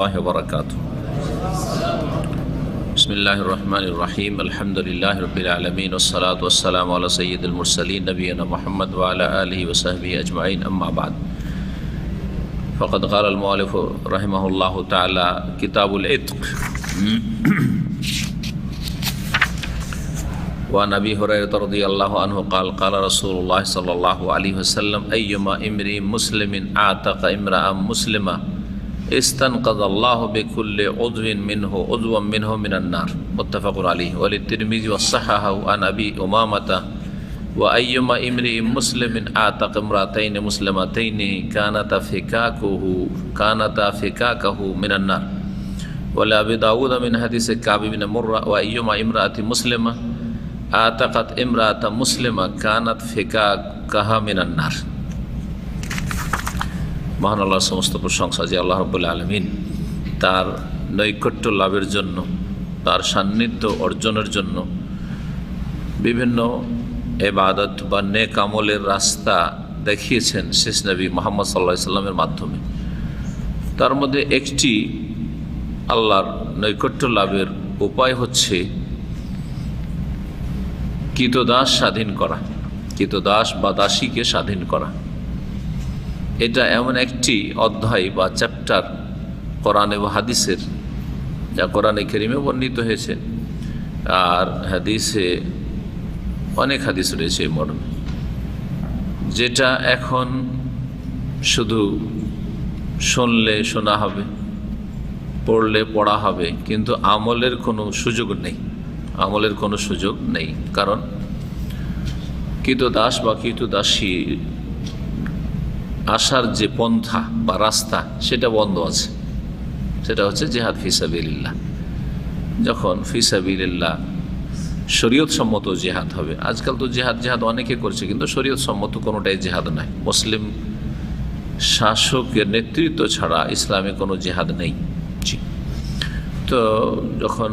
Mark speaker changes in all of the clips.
Speaker 1: वबरकातुहू। बिस्मिल्लाहिर्रहमानिर्रहीम। अल्हम्दुलिल्लाहि रब्बिल आलमीन वस्सलातु वस्सलामु अला सय्यिदिल मुरसलीन नबिय्यिना मुहम्मद व अला आलिहि व सहबिहि अजमाइन, अम्मा बाद। फ़क़द क़ालल मुअल्लिफ़ु रहिमहुल्लाहु तआला किताबुल इत्क़ व नबी हुरैरा रज़ियल्लाहु अन्हु क़ाल क़ाल रसूलुल्लाह सल्लल्लाहु अलैहि वसल्लम अय्युमा इम्रिइन मुस्लिमिन आतक़ इम्राअन मुस्लिमा इस्तनक़ज़ल्लाहु बिकुल्लि उज़्विन मिन्हु उज़्वन मिन्हु मिनन नार, मुत्तफ़क़ुन अलैहि। व लित्तिरमिज़ी व सह्हहहु अन अबी उमामता व अय्युमा इम्रिइन मुस्लिमिन आतक़ इम्राअतैनि मुस्लिमतैनि कानता फ़िकाकहु मिनन नार। व लिअबी दाऊद मिन हदीस काब बिन मुर्रा व अय्युमा इम्राअतिन मुस्लिमा आतक़त इम्राअतन मुस्लिमा कानत फ़िकाकहा मिनन नार। মহান আল্লাহর সমস্ত প্রশংসা যে আল্লাহ রাব্বুল আলামিন তার নৈকট্য লাভের জন্য, তার সান্নিধ্য অর্জনের জন্য বিভিন্ন ইবাদত বা নেক আমলের রাস্তা দেখিয়েছেন শেষ নবী মুহাম্মদ সাল্লাল্লাহু আলাইহি সাল্লামের মাধ্যমে। তার মধ্যে একটি আল্লাহর নৈকট্য লাভের উপায় হচ্ছে কৃতদাস স্বাধীন করা, কৃতদাস বা দাসীকে স্বাধীন করা। এটা এমন একটি অধ্যায় বা চ্যাপ্টার কোরআন এবং হাদিসের, যা কোরআনে কারিমে বর্ণিত হয়েছে আর হাদিসে অনেক হাদিস রয়েছে এই মর্মে, যেটা এখন শুধু শুনলে শোনা হবে, পড়লে পড়া হবে, কিন্তু আমলের কোনো সুযোগ নেই, আমলের কোনো সুযোগ নেই। কারণ কৃতদাস বা কৃতদাসী আসার যে পন্থা বা রাস্তা সেটা বন্ধ আছে। সেটা হচ্ছে জিহাদ ফি সাবিলিল্লাহ। যখন ফি সাবিলিল্লাহ শরীয়ত সম্মত জিহাদ হবে, আজকাল তো জিহাদ অনেকে করছে, কিন্তু শরীয়ত সম্মত কোনোটাই জিহাদ নাই। মুসলিম শাসকের নেতৃত্ব ছাড়া ইসলামে কোনো জিহাদ নেই। তো যখন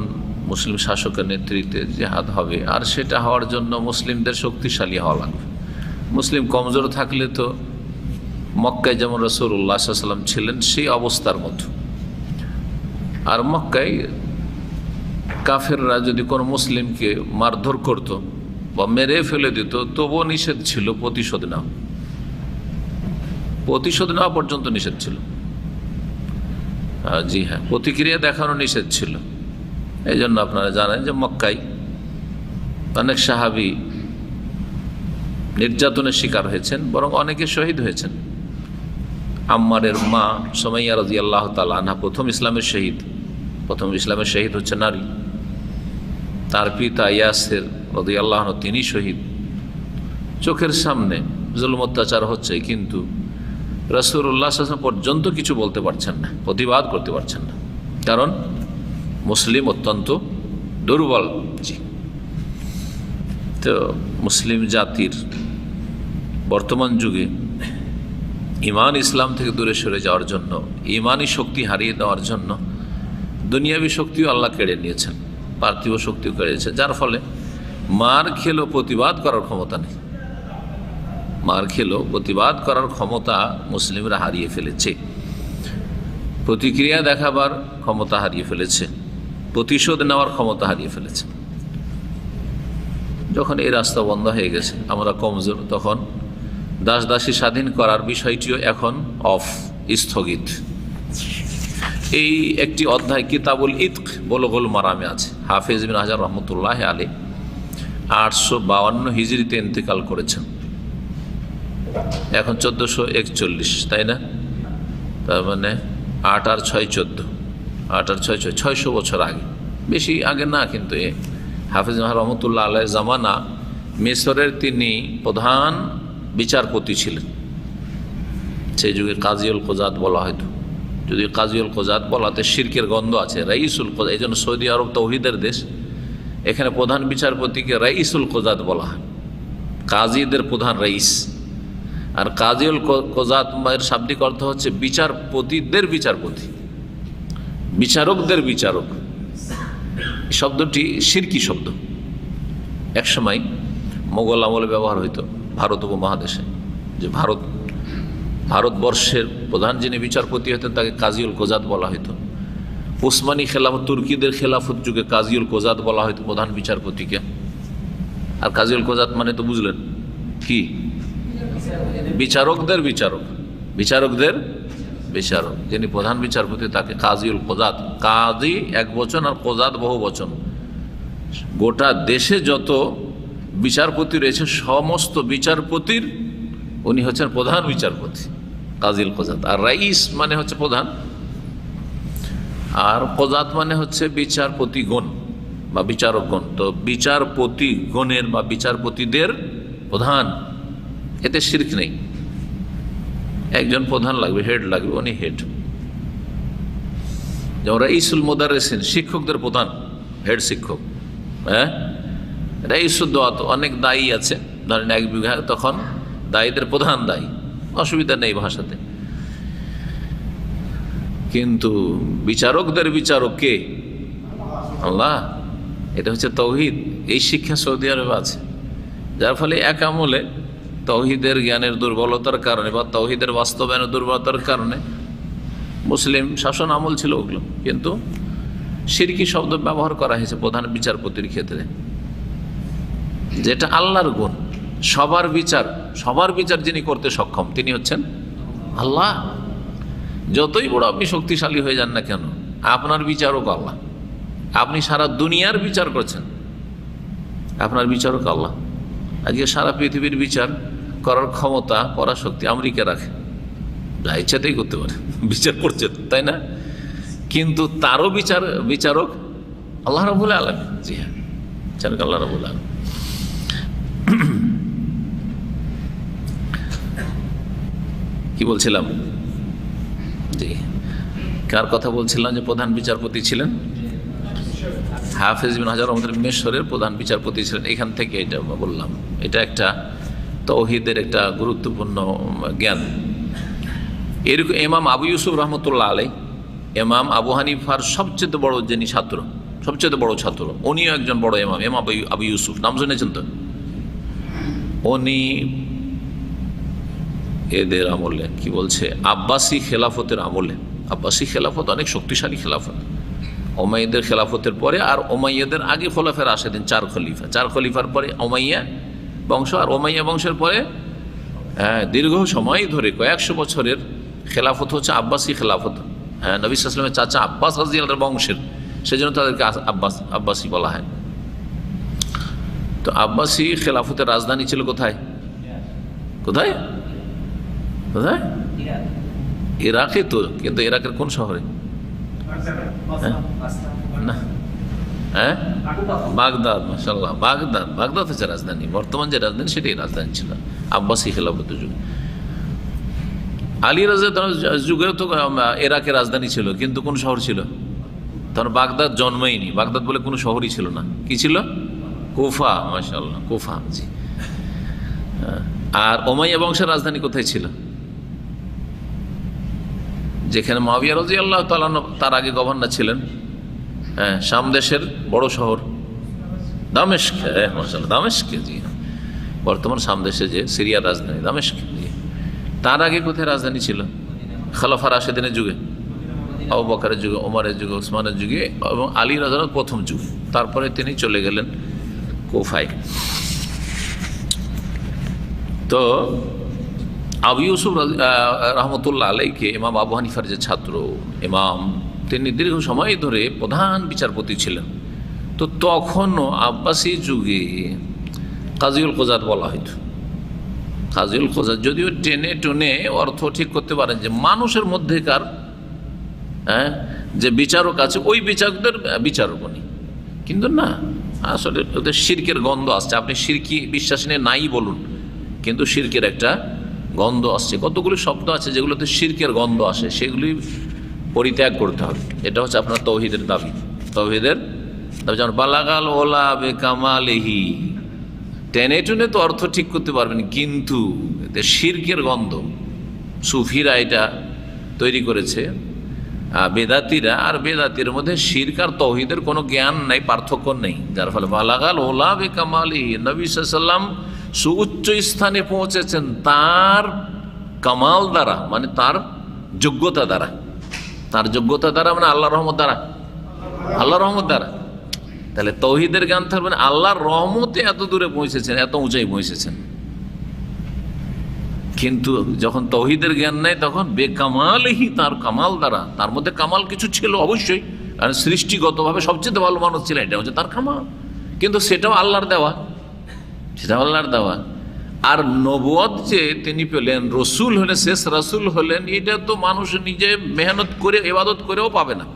Speaker 1: মুসলিম শাসকের নেতৃত্বে জিহাদ হবে, আর সেটা হওয়ার জন্য মুসলিমদের শক্তিশালী হওয়া লাগবে। মুসলিম কমজোর থাকলে তো মক্কায় যেমন রাসূলুল্লাহ সাল্লাল্লাহু আলাইহি ওয়াসাল্লাম ছিলেন সেই অবস্থার মতো, আর মক্কায় কাফেররা যদি কোনো মুসলিমকে মারধর করত বা মেরে ফেলে দিত, তবুও নিষেধ ছিল প্রতিশোধ নেওয়া, প্রতিশোধ নেওয়া পর্যন্ত নিষেধ ছিল। জি হ্যাঁ, প্রতিক্রিয়া দেখানো নিষেধ ছিল। এই জন্য আপনারা জানেন যে মক্কায় অনেক সাহাবী নির্যাতনের শিকার হয়েছেন, বরং অনেকে শহীদ হয়েছেন। আম্মারের মা সুমাইয়া রাদিয়াল্লাহু তাআলা আনহা প্রথম ইসলামের শহীদ হচ্ছে নারী। তার পিতা ইয়াসির রাদিয়াল্লাহু আনহু তিনি শহীদ। চোখের সামনে জুলুম অত্যাচার হচ্ছে, কিন্তু রাসূলুল্লাহ সাল্লাল্লাহু আলাইহি ওয়াসাল্লাম পর্যন্ত কিছু বলতে পারছেন না, প্রতিবাদ করতে পারছেন না, কারণ মুসলিম অত্যন্ত দুর্বল। জি, তো মুসলিম জাতির বর্তমান যুগে ইমান ইসলাম থেকে দূরে সরে যাওয়ার জন্য, ইমানি শক্তি হারিয়ে দেওয়ার জন্য দুনিয়াবী শক্তিও আল্লাহ কেড়ে নিয়েছেন, পার্থিব শক্তিও কেড়েছে, যার ফলে মার খেলেও প্রতিবাদ করার ক্ষমতা নেই। মার খেলেও প্রতিবাদ করার ক্ষমতা মুসলিমরা হারিয়ে ফেলেছে, প্রতিক্রিয়া দেখাবার ক্ষমতা হারিয়ে ফেলেছে, প্রতিশোধ নেওয়ার ক্ষমতা হারিয়ে ফেলেছে। যখন এই রাস্তা বন্ধ হয়ে গেছে, আমরা কমজোর, তখন দাস দাসী স্বাধীন করার বিষয়টিও এখন স্থগিত। এই একটি অধ্যায় কিতাবুল ইত্ক বুলুগুল মারামে আছে। হাফেজ ইবনে হাজার রহমতুল্লাহ আলাইহি 852 হিজরিতে ইন্তেকাল করেছেন, এখন 1441, তাই না? তার মানে 8 আর 6 14, 8 আর 6 600 বছর আগে, বেশি আগে না, কিন্তু হাফেজ রহমতুল্লাহ আলাইহির জামানা মিশরের তিনি প্রধান বিচারপতি ছিলেন। সেই যুগে কাজীউল কোজাত বলা হয়তো, যদি কাজীউল কোজাত বলাতে শিরকের গন্ধ আছে। রাইসুল কোজাত, এই জন্য সৌদি আরব তৌহিদের দেশ, এখানে প্রধান বিচারপতিকে রাইসুল কোজাত বলা হয়, কাজীদের প্রধান রাইস। আর কাজীউল কোজাত এর শাব্দিক অর্থ হচ্ছে বিচারপতিদের বিচারপতি, বিচারকদের বিচারক। শব্দটি শিরকি শব্দ, একসময় মোগল আমলে ব্যবহার হইতো ভারত উপমহাদেশে, যে ভারতবর্ষের প্রধান যিনি বিচারপতি হতেন তাকে কাজীউল কোজাত বলা হতো। উসমানী খেলাফত, তুর্কিদের খেলাফত যুগে কাজীউল কোজাত বলা হয়তো প্রধান বিচারপতিকে। আর কাজীউল কোজাত মানে তো বুঝলেন কি? বিচারকদের বিচারক, বিচারকদের বিচারক। যিনি প্রধান বিচারপতি তাকে কাজীউল কোজাত। কাজী এক বচন আর কোজাত বহু বচন। গোটা দেশে যত বিচারপতি রয়েছে সমস্ত বিচারপতির উনি হচ্ছেন প্রধান বিচারপতি, কাজীউল কোজাত। আর রাইস মানে হচ্ছে প্রধান, আর কোজাত মানে হচ্ছে বিচারপতিগণ বা বিচারকগণ। তো বিচারপতিগণের বা বিচারপতিদের প্রধান, এতে শিরক নেই। একজন প্রধান লাগবে, হেড লাগবে, উনি হেড। যেমন রাইসুল মুদাররিসিন, শিক্ষকদের প্রধান, হেড শিক্ষক। হ্যাঁ, রাইসুদ্দোয়াত, অনেক দায়ী আছে, ধরেন এক বিঘা, তখন দায়ীদের প্রধান দায়ী, অসুবিধা নেই ভাষাতে। কিন্তু বিচারকদের বিচারক কে? আল্লাহ। এটা হচ্ছে তৌহিদ। এই শিক্ষা সৌদি আরবে আছে, যার ফলে এক আমলে তৌহিদের জ্ঞানের দুর্বলতার কারণে বা তৌহিদের বাস্তবায়নের দুর্বলতার কারণে, মুসলিম শাসন আমল ছিল ওগুলো, কিন্তু শিরকি শব্দ ব্যবহার করা হয়েছে প্রধান বিচারপতির ক্ষেত্রে, যেটা আল্লাহর গুণ। সবার বিচার যিনি করতে সক্ষম তিনি হচ্ছেন আল্লাহ। যতই বড় আপনি শক্তিশালী হয়ে যান না কেন, আপনার বিচারক আল্লাহ। আপনি সারা দুনিয়ার বিচার করছেন, আপনার বিচারক আল্লাহ। আজকে সারা পৃথিবীর বিচার করার ক্ষমতা, পরাশক্তি আমেরিকা রাখে, যা ইচ্ছাতেই করতে পারে, বিচার করছে, তাই না? কিন্তু তারও বিচারক আল্লাহ রাব্বুল আলামিন। জি হ্যাঁ, বিচারক আল্লাহ রাব্বুল আলামিন। কি বলছিলাম? জি, কার কথা বলছিলাম যে প্রধান বিচারপতি ছিলেন? হাফেজ ইবনে হাজার রহমাতুল্লাহ মিশরের প্রধান বিচারপতি ছিলেন। এখান থেকে এটা বললাম, এটা একটা তৌহিদের একটা গুরুত্বপূর্ণ জ্ঞান। এরকম ইমাম আবু ইউসুফ রহমতুল্লাহ আলাই, ইমাম আবু হানিফার সবচেয়ে বড় যিনি ছাত্র, সবচেয়ে বড় ছাত্র, উনিও একজন বড় ইমাম, ইমাম আবু ইউসুফ, নাম শুনেছেন তো? উনি এদের আমলে, কি বলছে, আব্বাসী খেলাফতের আমলে, আব্বাসী খেলাফত অনেক শক্তিশালী খেলাফত, ওমাইয়াদের খেলাফতের পরে, আর ওমাইয়াদের আগে খোলাফায়ে রাশেদিন, চার খলিফার পরে ওমাইয়া বংশ, আর ওমাইয়া বংশের পরে দীর্ঘ সময় ধরে কয়েকশো বছরের খেলাফত হচ্ছে আব্বাসী খেলাফত। নবী সাল্লাল্লাহু আলাইহি ওয়াসাল্লামের চাচা আব্বাস রাদিয়াল্লাহু বংশের, সেজন্য তাদেরকে আব্বাসী বলা হয়। তো আব্বাসী খেলাফতের রাজধানী ছিল কোথায়? কোথায়? ইরাকে তো, কিন্তু ইরাকের কোন শহরে? না, হ্যাঁ, বাগদাদ। মাশাআল্লাহ, বাগদাদ হচ্ছে রাজধানী। বর্তমান যে রাজধানী সেটাই রাজধানী ছিল আব্বাসী খেলাফতের যুগে। আলী রাদিয়াল্লাহু যুগেও তো ইরাকের রাজধানী ছিল, কিন্তু কোন শহর ছিল? তখন বাগদাদ জন্মেইনি, বাগদাদ বলে কোনো শহরই ছিল না। কি ছিল? কুফা। মাশাআল্লাহ, কুফা। জি। আর উমাইয়া বংশের রাজধানী কোথায় ছিল? যেখানে মুআবিয়া রাদিয়াল্লাহু তাআলা তার আগে গভর্নর ছিলেন। শাম দেশের বড় শহর দামেস্ক। মাশাআল্লাহ, দামেস্ক। জি, বর্তমান শাম দেশে যে সিরিয়ার রাজধানী দামেস্ক। তার আগে কোথায় রাজধানী ছিল? খলিফা রাশেদিনের যুগে, আবু বকরের যুগে, ওমরের যুগে, ওসমানের যুগে এবং আলী রাদিয়াল্লাহু প্রথম যুগে। তারপরে তিনি চলে গেলেন কুফায়। তো আবু ইউসুফ রহমতুল্লাহ আলাইকে, ইমাম আবু হানিফার যে ছাত্র ইমাম, তিনি দীর্ঘ সময় ধরে প্রধান বিচারপতি ছিলেন। তো তখনও আব্বাসী যুগে কাজীউল কোজাত বলা হইত। কাজীউল কোজাত, যদিও টেনে টুনে অর্থ ঠিক করতে পারেন যে মানুষের মধ্যেকার যে বিচারক আছে ওই বিচারকদের বিচারক উনি, কিন্তু না, আসলে ওদের শিরকের গন্ধ আসছে। আপনি শিরকি বিশ্বাস নিয়ে নাই বলুন, কিন্তু শিরকের একটা গন্ধ আসছে। কতগুলি শব্দ আছে যেগুলোতে শিরকের গন্ধ আসে, সেগুলি পরিত্যাগ করতে হবে। এটা হচ্ছে আপনার তৌহিদের দাবি। তৌহিদের দাবি যেমন বালাগাল ওলা বে কামালেহি, টেনে টুনে তো অর্থ ঠিক করতে পারবেন, কিন্তু এতে শিরকের গন্ধ। সুফিরা এটা তৈরি করেছে, বেদাতিরা, আর বেদাতির মধ্যে শিরক আর তৌহিদের কোনো জ্ঞান নাই, পার্থক্য নেই, যার ফলে বালাগাল ওলা বে কামালেহি, নবী সাল্লাল্লাহু আলাইহি ওয়াসাল্লাম সুউচ্চ স্থানে পৌঁছেছেন তার কামাল দ্বারা, মানে তার যোগ্যতা দ্বারা। তার যোগ্যতা দ্বারা মানে আল্লাহর রহমত দ্বারা, আল্লাহর রহমত দ্বারা। তাহলে তৌহিদের জ্ঞান থাকবেন, আল্লাহর রহমতে এত দূরে পৌঁছেছেন, এত উঁচাই পৌঁছেছেন। কিন্তু যখন তৌহিদের জ্ঞান নেই তখন বেকামালহি, তার কামাল দ্বারা, তার মধ্যে কামাল কিছু ছিল অবশ্যই, কারণ সৃষ্টিগতভাবে সবচেয়ে ভালো মানুষ ছিল, এটা হচ্ছে তার কামাল, কিন্তু সেটাও আল্লাহর দেওয়া, সেটাও আল্লাহর দেওয়া। আর নবুয়ত যে তিনি পেলেন, রসুল হলেন, শেষ রসুল হলেন, এটা তো মানুষ নিজে মেহনত করে ইবাদত করেও পাবে না,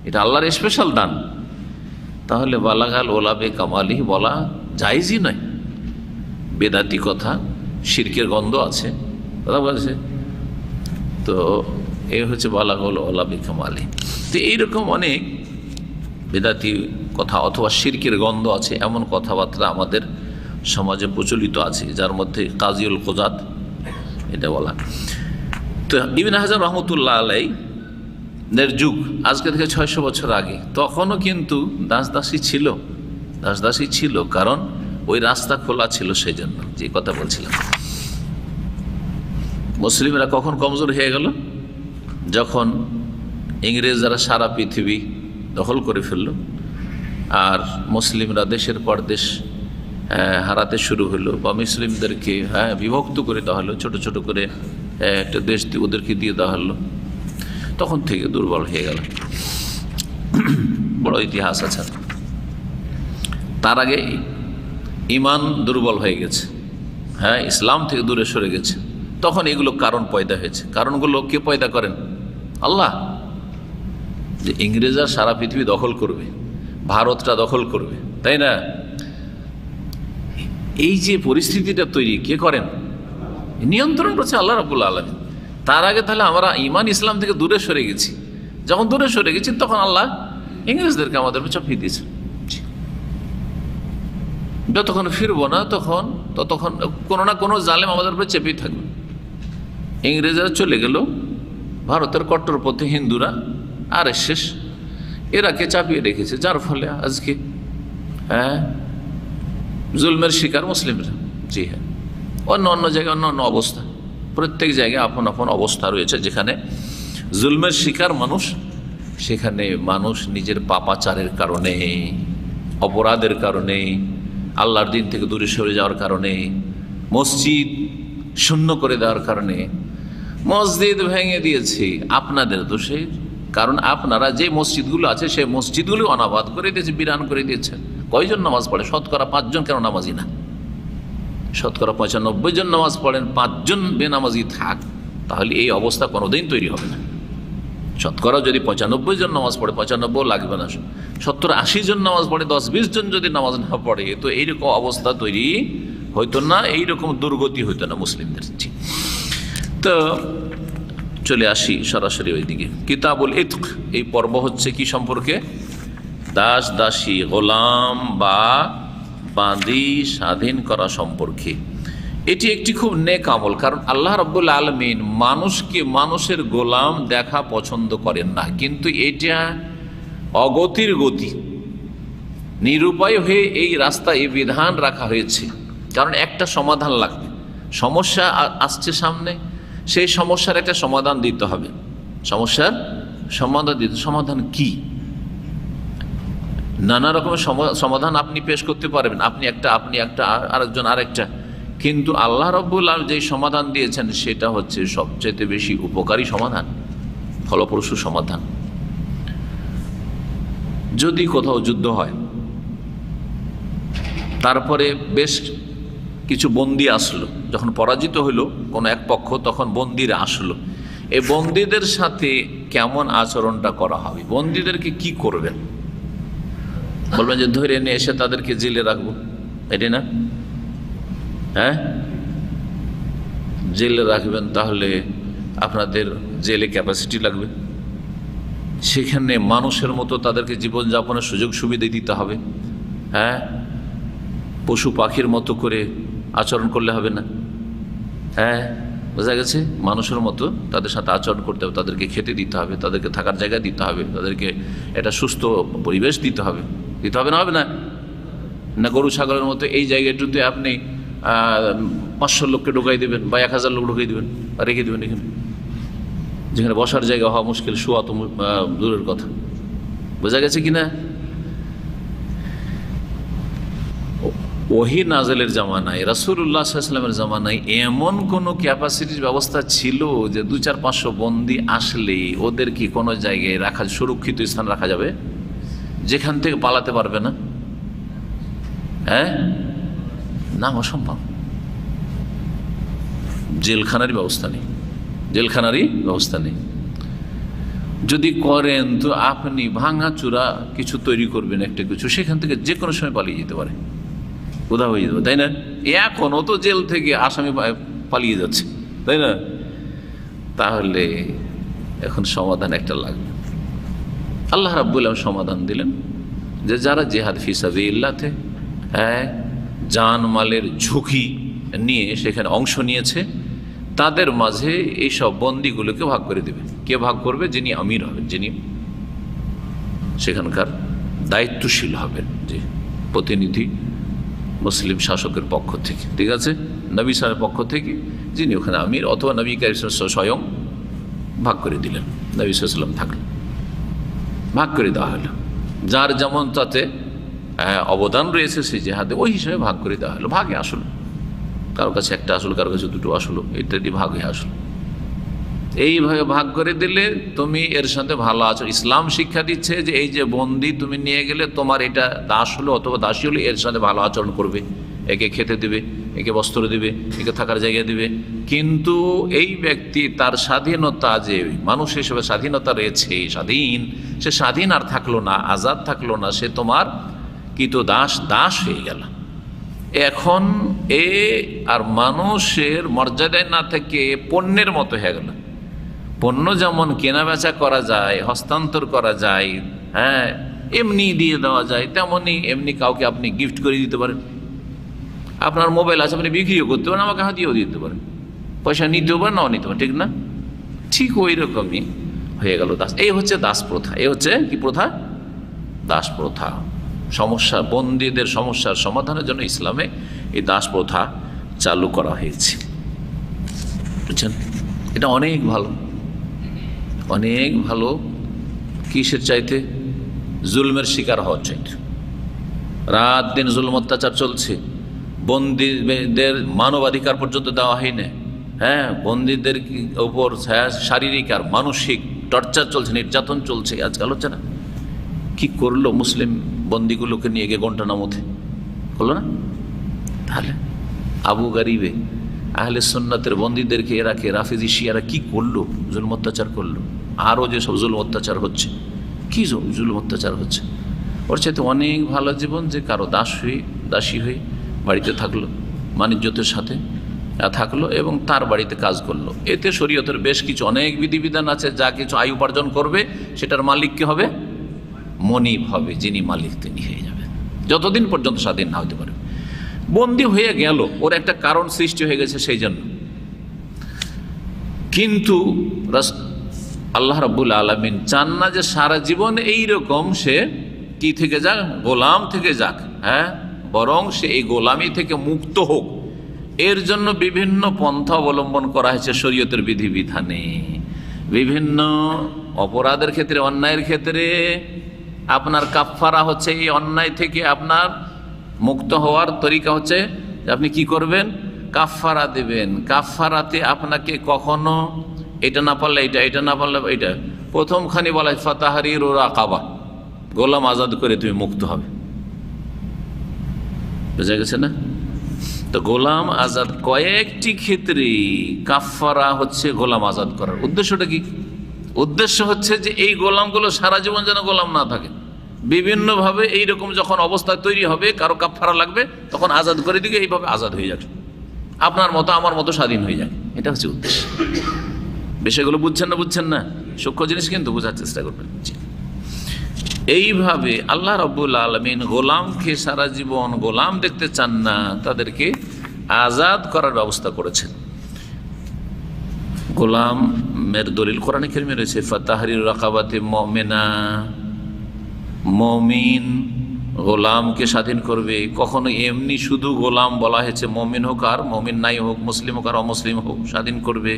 Speaker 1: এটা আল্লাহর স্পেশাল দান। তাহলে বালাগাল ওলা বে কামালি বলা জায়েজই নয়, বেদাতি কথা, শিরকের গন্ধ আছে, কথা বলছে। তো এই হচ্ছে বালাগাল ওলা বে কামালি। তো এইরকম অনেক বেদাতি কথা অথবা শিরকের গন্ধ আছে এমন কথাবার্তা আমাদের সমাজে প্রচলিত আছে, যার মধ্যে কাজিউল কোজাত এটা বলা। তো ইবনে হাজার রহমতুল্লাহ আলাইহির যুগ আজকে থেকে 600 বছর আগে, তখনও কিন্তু দাসদাসী ছিল, দাসদাসী ছিল, কারণ ওই রাস্তা খোলা ছিল। সেই জন্য যে কথা বলছিলাম, মুসলিমরা কখন কমজোর হয়ে গেল, যখন ইংরেজরা সারা পৃথিবী দখল করে ফেলল আর মুসলিমরা দেশের পর দেশ হারাতে শুরু হলো, বা মুসলিমদেরকে বিভক্ত করে দেওয়া হলো, ছোট ছোট করে একটা দেশ ওদেরকে দিয়ে দেওয়া হলো, তখন থেকে দুর্বল হয়ে গেল। বড় ইতিহাস আছে। তার আগে ইমান দুর্বল হয়ে গেছে, ইসলাম থেকে দূরে সরে গেছে, তখন এগুলো কারণ পয়দা হয়েছে। কারণগুলো কে পয়দা করেন? আল্লাহ। যে ইংরেজরা সারা পৃথিবী দখল করবে, ভারতটা দখল করবে, তাই না? এই যে পরিস্থিতিটা তৈরি কে করেন? নিয়ন্ত্রণ করছে আল্লাহ রাব্বুল আলামিন। তার আগে তাহলে আমরা ইমান ইসলাম থেকে দূরে সরে গেছি, যখন দূরে সরে গেছি তখন আল্লাহ ইংরেজদেরকে আমাদের চাপিয়ে দিয়েছে। যতক্ষণ ফিরবো না ততক্ষণ কোনো না কোনো জালেম আমাদের উপরে চেপেই থাকবে। ইংরেজরা চলে গেল, ভারতের কট্টরপন্থী হিন্দুরা RSS এরাকে চাপিয়ে রেখেছে, যার ফলে আজকে জুলমের শিকার মুসলিমরা। জি হ্যাঁ, অন্য অন্য জায়গায় অন্য অন্য অবস্থা, প্রত্যেক জায়গায় আপন আপন অবস্থা রয়েছে। যেখানে জুলমের শিকার মানুষ, সেখানে মানুষ নিজের পাপাচারের কারণে, অপরাধের কারণে, আল্লাহর দিন থেকে দূরে সরে যাওয়ার কারণে, মসজিদ শূন্য করে দেওয়ার কারণে, মসজিদ ভেঙে দিয়েছে আপনাদের দোষে। কারণ আপনারা যে মসজিদগুলো আছে সেই মসজিদগুলো অনাবাদ করে দিয়েছে, বিরান করে দিয়েছেন। কয়জন নামাজ পড়ে? ৫% কেন নামাজি না? 95% নামাজ পড়েন, 5 বেনামাজি থাক, তাহলে এই অবস্থা কোনোদিন তৈরি হবে না। শতকরা যদি 95 নামাজ পড়ে, 95 লাগবে না, 70-80 নামাজ পড়ে, 10-20 যদি নামাজ না পড়ে, তো এইরকম অবস্থা তৈরি হইতো না, এইরকম দুর্গতি হইতো না মুসলিমদের। তো চলে আসি সরাসরি ওইদিকে। কিতাবুল ইতক, এই পর্ব হচ্ছে কি সম্পর্কে? দাস দাসী, গোলাম বা বাঁধি স্বাধীন করা সম্পর্কে। এটি একটি খুব নেক আমল, কারণ আল্লাহ রাব্বুল আলামিন মানুষকে মানুষের গোলাম দেখা পছন্দ করেন না, কিন্তু এটা অগতির গতি, নিরুপায় হয়ে এই রাস্তা, এই বিধান রাখা হয়েছে। কারণ একটা সমাধান লাগবে, সমস্যা আসছে সামনে, সেই সমস্যার একটা সমাধান দিতে হবে। সমস্যার সমাধান কি? নানা রকমের সমাধান আপনি পেশ করতে পারবেন, আপনি একটা আরেকজন আরেকটা, কিন্তু আল্লাহ রাব্বুল আলামিন যে সমাধান দিয়েছেন সেটা হচ্ছে সবচেয়ে বেশি উপকারী সমাধান, ফলপ্রসূ সমাধান। যদি কোথাও যুদ্ধ হয়, তারপরে বেশ কিছু বন্দী আসলো, যখন পরাজিত হলো কোনো এক পক্ষ, তখন বন্দীরা আসলো। এই বন্দীদের সাথে কেমন আচরণটা করা হবে? বন্দীদেরকে কি করবেন? বলবেন যে ধরে নিয়ে এসে তাদেরকে জেলে রাখবো, এটাই না? জেলে রাখবেন, তাহলে আপনাদের জেলে ক্যাপাসিটি লাগবে, সেখানে মানুষের মতো তাদেরকে জীবনযাপনের সুযোগ সুবিধা দিতে হবে। পশু পাখির মতো করে আচরণ করলে হবে না। বোঝা গেছে? মানুষের মতো তাদের সাথে আচরণ করতে হবে, তাদেরকে খেতে দিতে হবে, তাদেরকে থাকার জায়গা দিতে হবে, তাদেরকে একটা সুস্থ পরিবেশ দিতে হবে না? হবে না? না গরু ছাগলের মতো এই জায়গাটুতে আপনি 500 লোককে ঢোকাই দেবেন বা 1000 লোক ঢুকিয়ে দেবেন বা রেখে দেবেন এখানে? যেখানে বসার জায়গা হওয়া মুশকিল, শোয়া তো দূরের কথা। বোঝা গেছে কিনা? ওহী নাজেলের জামানায়, রাসূলুল্লাহ সাল্লাল্লাহু আলাইহি ওয়াসাল্লামের জামানায় এমন কোনো ক্যাপাসিটির ব্যবস্থা ছিল যে 200-500 বন্দী আসলে ওদের কি কোনো জায়গায় রাখা, সুরক্ষিত স্থান রাখা যাবে যেখান থেকে পালাতে পারবে না? হ্যাঁ, না, অসম্ভব। জেলখানারই ব্যবস্থা নেই, জেলখানারই ব্যবস্থা নেই। যদি করেন তো আপনি ভাঙাচোরা কিছু তৈরি করবেন, একটা কিছু, সেখান থেকে যে কোনো সময় পালিয়ে যেতে পারে, কোথাও হয়ে যেতে পারে, তাই না? এখনও তো জেল থেকে আসামি পালিয়ে যাচ্ছে, তাই না? তাহলে এখন সমাধান একটা লাগবে। আল্লাহ রাব্বুল আলামিন সমাধান দিলেন যে যারা জিহাদ ফি সাবিলিল্লাহে, হ্যাঁ, জান মালের ঝুঁকি নিয়ে সেখানে অংশ নিয়েছে, তাদের মাঝে এইসব বন্দীগুলোকে ভাগ করে দেবে। কে ভাগ করবে? যিনি আমির হবেন, যিনি সেখানকার দায়িত্বশীল হবেন, যে প্রতিনিধি মুসলিম শাসকের পক্ষ থেকে, ঠিক আছে, নবী সাহেবের পক্ষ থেকে যিনি ওখানে আমির, অথবা নবী কারীম স্বয়ং ভাগ করে দিলেন, নবী সাল্লাল্লাহু আলাইহি ওয়াসাল্লাম থাকলেন, ভাগ করে দেওয়া হলো। যার যেমন তাতে অবদান রয়েছে সেই জেহাদে, ওই হিসাবে ভাগ করে দেওয়া হলো। ভাগে আসলো, কারো কাছে একটা আসলো, কারো কাছে দুটো আসলো, ইত্যাদি ভাগে আসলো। এইভাবে ভাগ করে দিলে তুমি এর সাথে ভালো আছো। ইসলাম শিক্ষা দিচ্ছে যে এই যে বন্দি তুমি নিয়ে গেলে, তোমার এটা দাস হলো অথবা দাসী হলো, এর সাথে ভালো আচরণ করবে, একে খেতে দেবে, একে বস্ত্র দেবে, একে থাকার জায়গা দেবে। কিন্তু এই ব্যক্তি তার স্বাধীনতা, যে মানুষ হিসেবে স্বাধীনতা রয়েছে, স্বাধীন, সে স্বাধীন আর থাকলো না, আজাদ থাকলো না, সে তোমার দাস হয়ে গেল। এখন এ আর মানুষের মর্যাদায় না থেকে পণ্যের মতো হয়ে গেল। পণ্য যেমন কেনা বেচা করা যায়, হস্তান্তর করা যায়, হ্যাঁ, এমনি দিয়ে দেওয়া যায়, তেমনি এমনি কাউকে আপনি গিফট করে দিতে পারেন। আপনার মোবাইল আছে, আপনি বিক্রিও করতে পারেন, আমাকে হাতিয়েও দিতে পারেন, পয়সা নিতেও পারেন, নাও নিতে পারেন, ঠিক না? ঠিক ওই রকমই হয়ে গেল দাস। এই হচ্ছে দাস প্রথা। এই হচ্ছে কি প্রথা? দাস প্রথা। সমস্যা, বন্দীদের সমস্যার সমাধানের জন্য ইসলামে এই দাস প্রথা চালু করা হয়েছে, বুঝছেন? এটা অনেক ভালো, অনেক ভালো। কিসের চাইতে? জুলমের শিকার হওয়ার চাইতে। রাত দিন জুলম অত্যাচার চলছে, বন্দীদের মানবাধিকার পর্যন্ত দেওয়া হয় না, হ্যাঁ, বন্দীদের ওপর শারীরিক আর মানসিক টর্চার চলছে, নির্যাতন চলছে। আজকাল হচ্ছে না? কি করলো মুসলিম বন্দীগুলোকে নিয়ে গিয়ে গন্টানামতে, হলো না? তাহলে আবু গারিবে আহলে সুন্নাতের বন্দীদেরকে এরাকে রাফিজি শিয়ারা কি করলো? জুলম অত্যাচার করলো। আরও যেসব জুলম অত্যাচার হচ্ছে, কি জুলম অত্যাচার হচ্ছে, ওর চাইতে অনেক ভালো জীবন যে কারো দাসী হয়ে বাড়িতে থাকলো, বাণিজ্যতের সাথে থাকলো এবং তার বাড়িতে কাজ করলো। এতে শরীয়তের বেশ কিছু অনেক বিধিবিধান আছে। যা কিছু আয় উপার্জন করবে সেটার মালিক কে হবে? মনিব হবে, যিনি মালিক তিনি হয়ে যাবেন, যতদিন পর্যন্ত স্বাধীন না হতে পারে। বন্দী হয়ে গেল, ওর একটা কারণ সৃষ্টি হয়ে গেছে সেই জন্য। কিন্তু আল্লাহ রাব্বুল আলামিন চান না যে সারা জীবন এইরকম সে কি থেকে যাক, গোলাম থেকে যাক, হ্যাঁ, বরং সে এই গোলামি থেকে মুক্ত হোক। এর জন্য বিভিন্ন পন্থা অবলম্বন করা হয়েছে শরীয়তের বিধিবিধানে। বিভিন্ন অপরাধের ক্ষেত্রে, অন্যায়ের ক্ষেত্রে আপনার কাফফারা হচ্ছে এই অন্যায় থেকে আপনার মুক্ত হওয়ার তরিকা হচ্ছে আপনি কি করবেন? কাফফারা দেবেন। কাফফারাতে আপনাকে কখনো এটা না পারলে এটা, এটা না পারলে এটা। প্রথমখানি বলা হয় ফাতাহরিরু রাকাবা, গোলাম আজাদ করে তুমি মুক্ত হবে। বুঝা গেছে না? তো গোলাম আজাদ কয়েকটি ক্ষেত্রে কাফফারা হচ্ছে গোলাম আজাদ করার। উদ্দেশ্যটা কি? উদ্দেশ্য হচ্ছে যে এই গোলামগুলো সারা জীবন যেন গোলাম না থাকে। বিভিন্নভাবে এইরকম যখন অবস্থা তৈরি হবে, কারো কাফফারা লাগবে, তখন আজাদ করে দিকে, এইভাবে আজাদ হয়ে যাবে, আপনার মতো আমার মতো স্বাধীন হয়ে যায়। এটা হচ্ছে উদ্দেশ্য। বিষয়গুলো বুঝছেন না? বুঝছেন না? সূক্ষ্ম জিনিস কিন্তু বোঝার চেষ্টা করবেন। এইভাবে আল্লাহ রাব্বুল আলামিন গোলামকে সারা জীবন গোলাম দেখতে চান না, তাদেরকে আজাদ করার ব্যবস্থা করেছেন। গোলামের দলিল কোরআনে কারিমে রয়েছে, ফাতাহরিরু রাকাবাতি মুমিনা, মুমিন গোলামকে স্বাধীন করবে। কখনো এমনি শুধু গোলাম বলা হয়েছে, মুমিন হোক আর মুমিন নাই হোক, মুসলিম হোক আর অমুসলিম হোক, স্বাধীন করবে।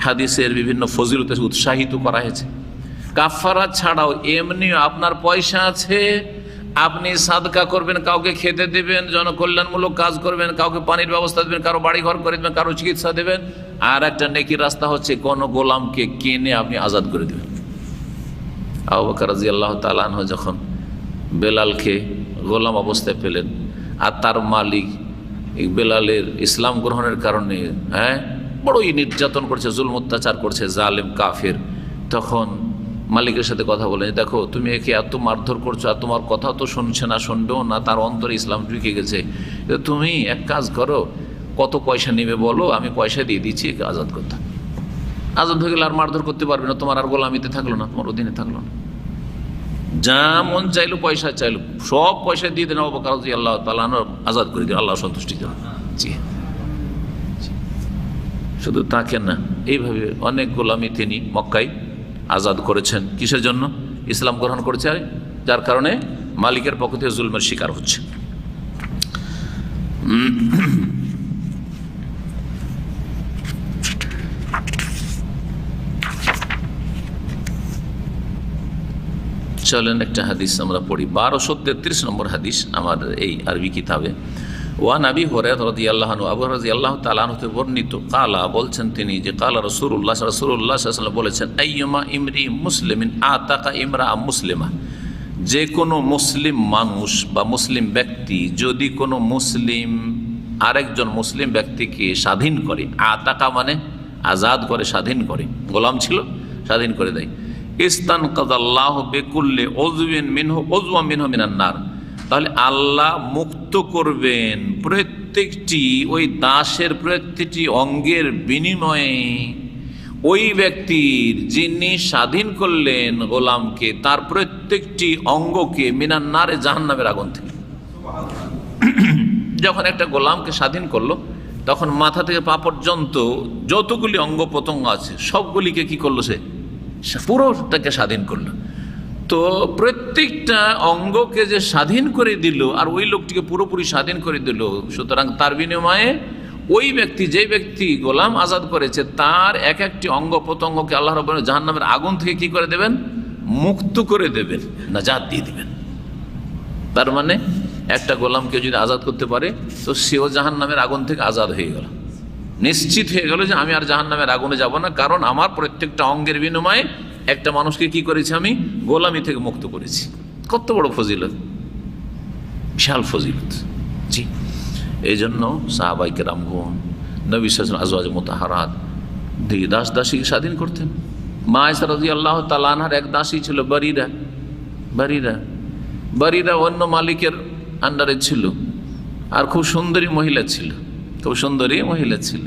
Speaker 1: হাদিসের বিভিন্ন ফজিলতে উৎসাহিত করা হয়েছে। কাফারা ছাড়াও এমনি আপনার পয়সা আছে, আপনি সাদকা করবেন, কাউকে খেতে দেবেন, জনকল্যাণমূলক কাজ করবেন, কাউকে পানির ব্যবস্থা দেবেন, কারো বাড়ি ঘর করে দেবেন, কারো চিকিৎসা দেবেন। আর একটা নেকির রাস্তা হচ্ছে কোন গোলামকে কিনে আপনি আজাদ করে দেবেন। আবু বকর রাদিয়াল্লাহু তাআলা আনহু যখন বেলালকে গোলাম অবস্থায় পেলেন আর তার মালিক বেলালের ইসলাম গ্রহণের কারণে বড়ই নির্যাতন করছে, জুলম অত্যাচার করছে, জালেম কাফের, তখন মালিকের সাথে কথা বলেন, দেখো তুমি একে এত মারধর করছো আর তোমার কথা তো শুনছে না, শুনবেও না, তার অন্তরে ইসলাম ঢুকে গেছে, তুমি এক কাজ করো, কত পয়সা নেবে বলো, আমি পয়সা দিয়ে দিচ্ছি, একে আজাদ করতে। আজাদ হয়ে গেলে আর মারধর করতে পারবে না, তোমার আর গোলামিতে থাকলো না, তোমার অধীনে থাকলো না। যা মন চাইলো, পয়সা চাইলো, সব পয়সা দিয়ে দেন, আবু বকর রাদিয়াল্লাহু তাআলা আনহু আজাদ করে দিন, আল্লাহ সন্তুষ্টি দেন। জি, শুধু তাকে না, এইভাবে অনেক গোলামি তিনি মক্কায় আজাদ করেছেন। কিসের জন্য? ইসলাম গ্রহণ করেছে, যার কারণে মালিকের পক্ষ থেকে জুলমের শিকার হচ্ছে। চলেন একটা হাদিস আমরা পড়ি, 1233 নম্বর হাদিস আমাদের এই আরবি কিতাবে। ওয়ান আবি হুরায়রা রাদিয়াল্লাহু আনহু, আবু হুরায়রা রাদিয়াল্লাহু তাআলা আনহু থেকে বর্ণিত, কালা বলছেন তিনি যে কালা রাসূলুল্লাহ সাল্লাল্লাহু আলাইহি ওয়াসাল্লাম বলেছেন, আইয়ুমা ইমরি মুসলিমিন আতাকা ইমরা মুসলিমা, যে কোনো মুসলিম মানুষ বা মুসলিম ব্যক্তি যদি কোনো মুসলিম আরেকজন মুসলিম ব্যক্তিকে স্বাধীন করে, আতাকা মানে আজাদ করে, স্বাধীন করে, গোলাম ছিল স্বাধীন করে দেয়, ইস্তানকাযাল্লাহু বিকুল্লি উযবিন মিনহু উযওয়াম মিনহু মিনান নার, তাহলে আল্লাহ মুক্ত করবেন প্রত্যেকটি ওই দাসের প্রত্যেকটি অঙ্গের বিনিময়ে ওই ব্যক্তির যিনি স্বাধীন করলেন গোলামকে, তার প্রত্যেকটি অঙ্গকে মিনান নারে, জাহান্নামের আগুন থেকে। যখন একটা গোলামকে স্বাধীন করলো, তখন মাথা থেকে পা পর্যন্ত যতগুলি অঙ্গ প্রত্যঙ্গ আছে সবগুলিকে কি করলো, সে পুরোটাকে স্বাধীন করলো। তো প্রত্যেকটা অঙ্গকে যে স্বাধীন করে দিল আর ওই লোকটিকে পুরোপুরি স্বাধীন করে দিল, সুতরাং তার বিনিময়ে ওই ব্যক্তি, যে ব্যক্তি গোলাম আজাদ করেছে, তার এক একটি অঙ্গ প্রত্যঙ্গকে আল্লাহ রাব্বুল জাহান্নামের আগুন থেকে কি করে দেবেন, মুক্ত করে দেবেন, নাজাত দিয়ে দিবেন। তার মানে একটা গোলামকে যদি আজাদ করতে পারে, তো সেও জাহান্নামের আগুন থেকে আজাদ হয়ে গেল, নিশ্চিত হয়ে গেল যে আমি আর জাহান্নামের আগুনে যাব না, কারণ আমার প্রত্যেকটা অঙ্গের বিনিময়ে একটা মানুষকে কি করেছি, আমি গোলামি থেকে মুক্ত করেছি। কত বড় ফজিলত, বিশাল ফজিলত। জি, এই জন্য সাহাবায়ে কেরামগণ নবী সাল্লাল্লাহু আলাইহি ওয়াসাল্লাম আজওয়াজ মুতাহারাত দাস দাসীকে স্বাধীন করতেন। মা আয়েশা রাদিয়াল্লাহু তাআলা আনহার এক দাসী ছিল বারিরা অন্য মালিকের আন্ডারে ছিল, আর খুব সুন্দরী মহিলা ছিল,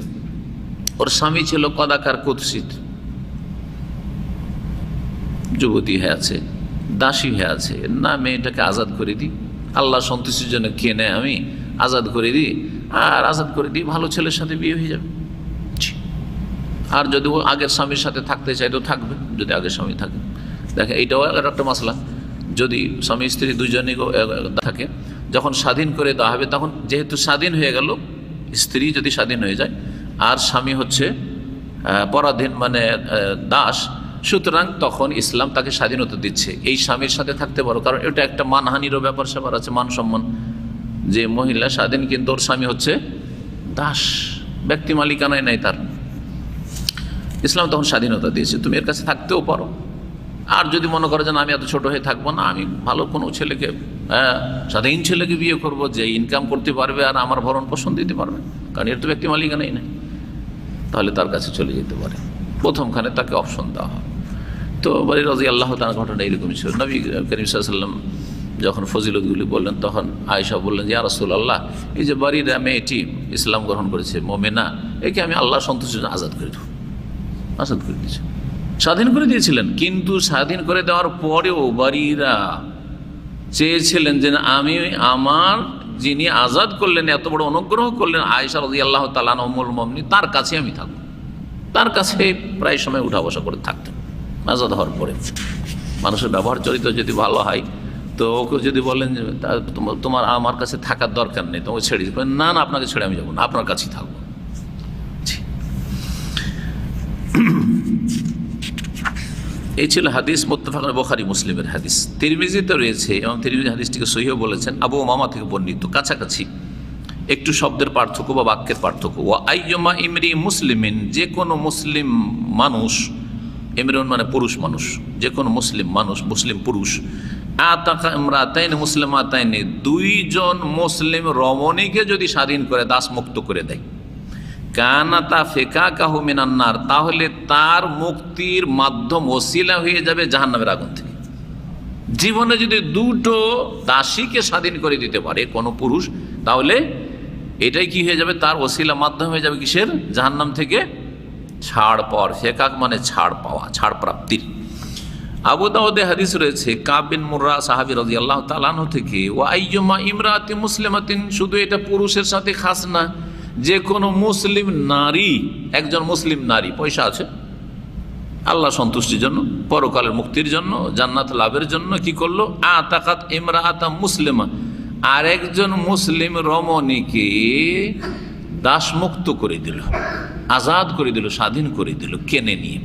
Speaker 1: ওর স্বামী ছিল কদাকার কুৎসিত, যুবতী হয়ে আছে, দাসী হয়ে আছে, না মেয়েটাকে আজাদ করে দিই, আল্লাহ সন্তুষ্টির জন্য কেনে আমি আজাদ করে দিই, আর আজাদ করে দিই ভালো ছেলের সাথে বিয়ে হয়ে যাবে। আর যদি ও আগের স্বামীর সাথে থাকতে চাই তো থাকবে, যদি আগের স্বামী থাকে। দেখেন, এইটাও একটা মাসলা, যদি স্বামী স্ত্রী দুজনে থাকে, যখন স্বাধীন করে দেওয়া হবে, তখন যেহেতু স্বাধীন হয়ে গেল, স্ত্রী যদি স্বাধীন হয়ে যায় আর স্বামী হচ্ছে পরাধীন মানে দাস, সুতরাং তখন ইসলাম তাকে স্বাধীনতা দিচ্ছে, এই স্বামীর সাথে থাকতে পারো, কারণ এটা একটা মানহানিরও ব্যাপার স্যাপার আছে, মান সম্মান, যে মহিলা স্বাধীন কিন্তু ওর স্বামী হচ্ছে দাস, ব্যক্তি মালিকানায় নাই তার। ইসলাম তখন স্বাধীনতা দিয়েছে, তুমি এর কাছে থাকতেও পারো। আর যদি মনে করো যে আমি এত ছোট হয়ে থাকবো না, আমি ভালো কোনো ছেলেকে, স্বাধীন ছেলেকে বিয়ে করবো, যে ইনকাম করতে পারবে আর আমার ভরণ পোষণ দিতে পারবে, কারণ এর তো ব্যক্তি মালিকানাই নাই, তাহলে তার কাছে চলে যেতে পারে। প্রথমখানে তাকে অপশন দেওয়া হয়। তো বারি রাদিয়াল্লাহু তাআলা ঘটনা এরকম ছিল। নবী করিম সাল্লাল্লাহু আলাইহি ওয়াসাল্লাম যখন ফজিলতগুলি বললেন, তখন আয়েশা বললেন যে ইয়া রাসূলুল্লাহ, এই যে বারিরা মেয়েটি ইসলাম গ্রহণ করেছে, মুমিনা, একে আমি আল্লাহ সন্তুষ্টির জন্য আজাদ করে দেব। আজাদ করে দিয়েছে, স্বাধীন করে দিয়েছিলেন, কিন্তু স্বাধীন করে দেওয়ার পরেও বারিরা চেয়েছিলেন যে আমি আমার যিনি আজাদ করলেন, এত বড় অনুগ্রহ করলেন আয়েশা রাদিয়াল্লাহু তাআলা আনহা উম্মুল মুমিনিন, তার কাছে আমি থাকবো, তার কাছে প্রায় সময় উঠা বসা করে থাকতেন আজাদ হওয়ার পরে। মানুষের ব্যবহার চরিত্র যদি ভালো হয়, তো ওকে যদি বলেন যে তোমার আমার কাছে থাকার দরকার নেই, তোমাকে ছেড়ে দিবেন, না আপনাকে ছেড়ে আমি যাবো না, আপনার কাছেই থাকবো। এই ছিল হাদিস, মুত্তাফাক বুখারী মুসলিমের হাদিস। তিরমিজিতে রয়েছে এবং তিরমিজি হাদিসটিকে সহিহ বলেছেন, আবু উমামা থেকে বর্ণিত, কাছাকাছি একটু শব্দের পার্থক্য বা বাক্যের পার্থক্য। ওয়া আইয়ুমা ইমরি মুসলিমিন, যে কোনো মুসলিম মানুষ, ইমরুন মানে পুরুষ মানুষ, যে কোনো মুসলিম মানুষ, মুসলিম পুরুষ, আতাকা ইমরাতাইন মুসলিমাতাইন, দুইজন মুসলিম রমণীকে যদি স্বাধীন করে, দাস মুক্ত করে দেয়, কানাতা ফিকাকাহু মিনান নার, তাহলে তার মুক্তির মাধ্যম ওসিলা হয়ে যাবে জাহান্নামের আগুন থেকে। জীবনে যদি দুটো দাসীকে স্বাধীন করে দিতে পারে কোনো পুরুষ, তাহলে এটাই কি হয়ে যাবে, তার ওসিলা মাধ্যম হয়ে যাবে কিসের, জাহান্নাম থেকে ছাড় পাওয়ার। ফেকাক মানে ছাড় পাওয়া, ছাড় প্রাপ্তির। আবু দাউদে হাদিস রয়েছে কাব বিন মুররা সাহাবী রাদিয়াল্লাহু তাআলা আনহু থেকে, ওয়া আইয়ুমা ইমরাতি মুসলিমাতিন, শুধু এটা পুরুষের সাথে খাস না, যে কোনো মুসলিম নারী, একজন মুসলিম নারী, পয়সা আছে, আল্লাহ সন্তুষ্টির জন্য, পরকালের মুক্তির জন্য, জান্নাত লাভের জন্য কি করলো, আতাকাত ইমরাআতা মুসলিমা, আর একজন মুসলিম রমণীকে দাসমুক্ত করে দিল, আজাদ করে দিল, স্বাধীন করে দিল, কেনে নিয়ে।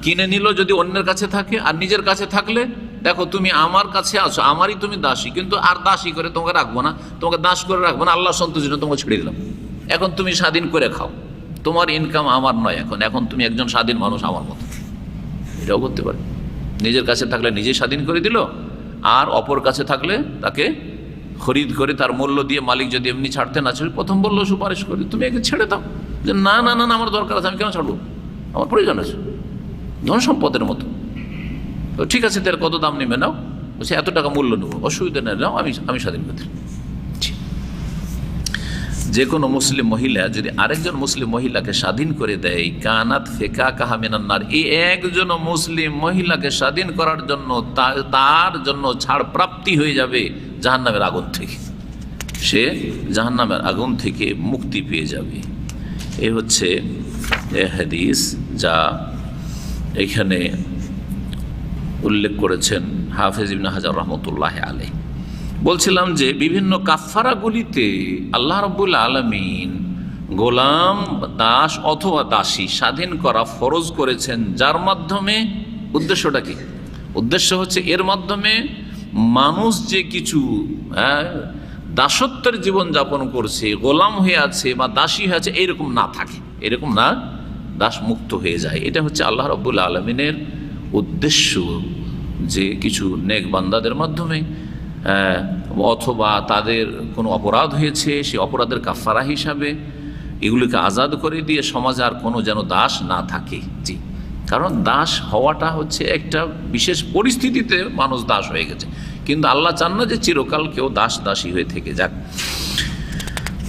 Speaker 1: কিনে নিল যদি অন্যের কাছে থাকে, আর নিজের কাছে থাকলে, দেখো তুমি আমার কাছে আছো, আমারই তুমি দাসী, কিন্তু আর দাসী করে তোমাকে রাখবো না, তোমাকে দাস করে রাখবো না, আল্লাহ সন্তুষ্টির জন্য তোমাকে ছেড়ে দিলাম, এখন তুমি স্বাধীন করে খাও, তোমার ইনকাম আমার নয়, এখন তুমি একজন স্বাধীন মানুষ আমার মতো। এটাও করতে পারে, নিজের কাছে থাকলে নিজেই স্বাধীন করে দিল, আর অপর কাছে থাকলে তাকে খরিদ করে তার মূল্য দিয়ে, মালিক যদি এমনি ছাড়তে না ছেড়ে, প্রথম বললো সুপারিশ করে, তুমি একে ছেড়ে দাও, যে না না না আমার দরকার আছে, আমি কেন ছাড়বো, আমার প্রয়োজন আছে, ধন সম্পদের মতো। তো ঠিক আছে, তার কত দাম নেবে নাও, বলছে এত টাকা মূল্য নেবো, অসুবিধা নেই, নাও, আমি স্বাধীন করে দিলাম। যে কোনো মুসলিম মহিলা যদি আরেকজন মুসলিম মহিলাকে স্বাধীন করে দেয়, কানাত ফিকাকাহা মিনান নার, এই একজন মুসলিম মহিলাকে স্বাধীন করার জন্য তার জন্য ছাড় প্রাপ্তি হয়ে যাবে জাহান্নামের আগুন থেকে, সে জাহান্নামের আগুন থেকে মুক্তি পেয়ে যাবে। এ হচ্ছে হাদিস যা এখানে উল্লেখ করেছেন হাফেজ ইবনে হাজার রহমতুল্লাহ আলাইহি। বলছিলাম যে বিভিন্ন কাফারাগুলিতে আল্লাহ রাব্বুল আলামিন গোলাম, দাস অথবা দাসী স্বাধীন করা ফরজ করেছেন, যার মাধ্যমে উদ্দেশ্যটা কি, উদ্দেশ্য হচ্ছে এর মাধ্যমে মানুষ যে কিছু দাসত্বের জীবন যাপন করছে, গোলাম হয়ে আছে বা দাসী হয়ে আছে, এইরকম না থাকে, এরকম না, দাস মুক্ত হয়ে যায়। এটা হচ্ছে আল্লাহ রাব্বুল আলামিনের উদ্দেশ্য, যে কিছু নেক বান্দাদের মাধ্যমে অথবা তাদের কোনো অপরাধ হয়েছে, সেই অপরাধের কাফারা হিসাবে এগুলিকে আজাদ করে দিয়ে সমাজে আর কোনো যেন দাস না থাকে। জি, কারণ দাস হওয়াটা হচ্ছে একটা বিশেষ পরিস্থিতিতে মানুষ দাস হয়ে গেছে, কিন্তু আল্লাহ চান না যে চিরকাল কেউ দাসী হয়ে থেকে যাক।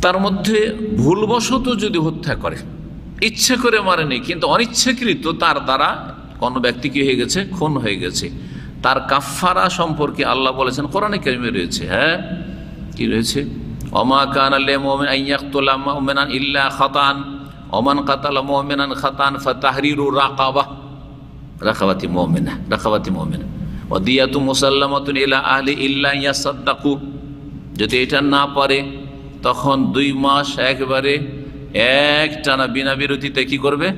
Speaker 1: তার মধ্যে ভুলবশত যদি হত্যা করে, ইচ্ছে করে মারেনি কিন্তু অনিচ্ছাকৃত তার দ্বারা কোনো ব্যক্তি কি হয়ে গেছে, খুন হয়ে গেছে, তার কাফারা সম্পর্কে আল্লাহ বলেছেন, কোরআনে কারিমে রয়েছে, হ্যাঁ কি রয়েছে, ওমা কানা লিল মুমিন আন ইয়াকতুলা মুমিনান ইল্লা খাতান ওমান কাতালা মুমিনান খাতান ফাতাহরিরু রাকাবাতি মুমিনা ওয়া দিয়াতু মুসাল্লামাতুন ইলা আহলি ইল্লা ইয়াসাদ্দাকু, যদি এটা না পারে তখন 2 মাস একবারে একটানা বিনা বিরতিতে কি করবে,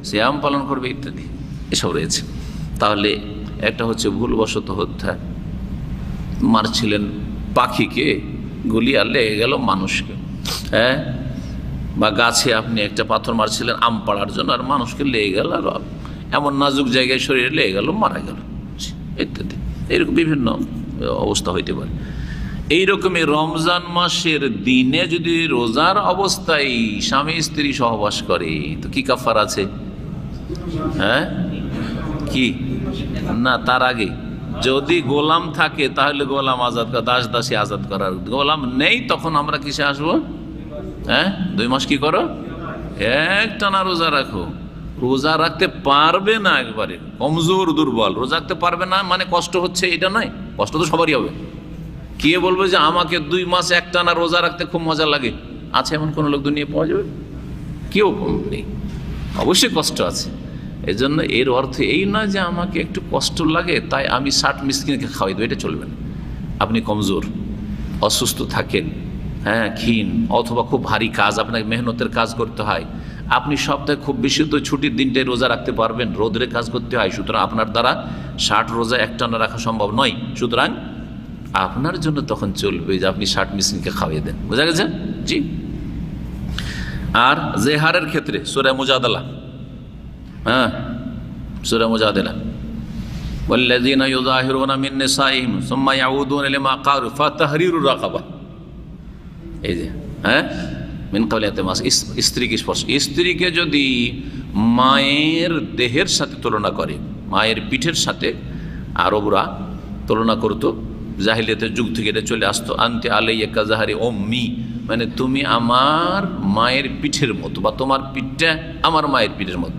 Speaker 1: সিয়াম পালন করবে ইত্যাদি, এসব রয়েছে। তাহলে একটা হচ্ছে ভুলবশত হত্যা, মারছিলেন পাখিকে, গুলি আর লেগে গেল মানুষকে, হ্যাঁ, বা গাছে আপনি একটা পাথর মারছিলেন আম পাড়ার জন্য, আর মানুষকে লেগে গেল, আর এমন নাজুক জায়গায় শরীরে লেগে গেল, মারা গেল ইত্যাদি, এরকম বিভিন্ন অবস্থা হইতে পারে। এইরকমই রমজান মাসের দিনে যদি রোজার অবস্থায় স্বামী স্ত্রী সহবাস করে, তো কি কাফার আছে, হ্যাঁ কি না, তার আগে যদি গোলাম থাকে তাহলে গোলাম আজাদ করা, দাসী আজাদ করার, গোলাম নেই তখন আমরা কিসে আসবো, হ্যাঁ 2 মাস কি করো, একটানা রোজা রাখো। রোজা রাখতে পারবে না, একবারে কমজোর দুর্বল, রোজা রাখতে পারবে না মানে কষ্ট হচ্ছে এটা নয়, কষ্ট তো সবারই হবে। কে বলবে যে আমাকে 2 মাস একটানা রোজা রাখতে খুব মজা লাগে, আছে এমন কোনো লোক দুনিয়া পাওয়া যাবে? কেউ নেই, অবশ্যই কষ্ট আছে। এজন্য এর অর্থ এই নয় যে আমাকে একটু কষ্ট লাগে তাই আমি 60 মিসকিনকে খাওয়াই দেবো, এটা চলবে না। আপনি কমজোর, অসুস্থ থাকেন, হ্যাঁ ক্ষীণ, অথবা খুব ভারী কাজ, আপনাকে মেহনতের কাজ করতে হয়, আপনি সপ্তাহে খুব বেশি তো ছুটির দিনটাই রোজা রাখতে পারবেন, রোদরে কাজ করতে হয়, সুতরাং আপনার দ্বারা 60 রোজা একটানা রাখা সম্ভব নয়, সুতরাং আপনার জন্য তখন চলবে যে আপনি 60 মিসকিনকে খাওয়িয়ে দেন। বোঝা গেছে? জি। আর জেহারের ক্ষেত্রে সূরা মুজাদালা, সূরা মুজাদালা, ওয়াল্লাযীনা ইউযাহিরুনা মিন নিসাইহিম সুম্মা ইয়াউদুনা লিমা ক্বালু ফাতাহরিরু রাকাবা, এই যে মিন ক্বাবলি আন তামাস, স্ত্রীকে স্পর্শ, স্ত্রীকে যদি মায়ের দেহের সাথে তুলনা করে, মায়ের পিঠের সাথে আরবরা তুলনা করতো, জাহিলিয়াতের যুগ থেকে এটা চলে আসতো, আনতে আলাইয়া কাজাহারি উম্মি, মানে তুমি আমার মায়ের পিঠের মতো, বা তোমার পিঠটা আমার মায়ের পিঠের মতো,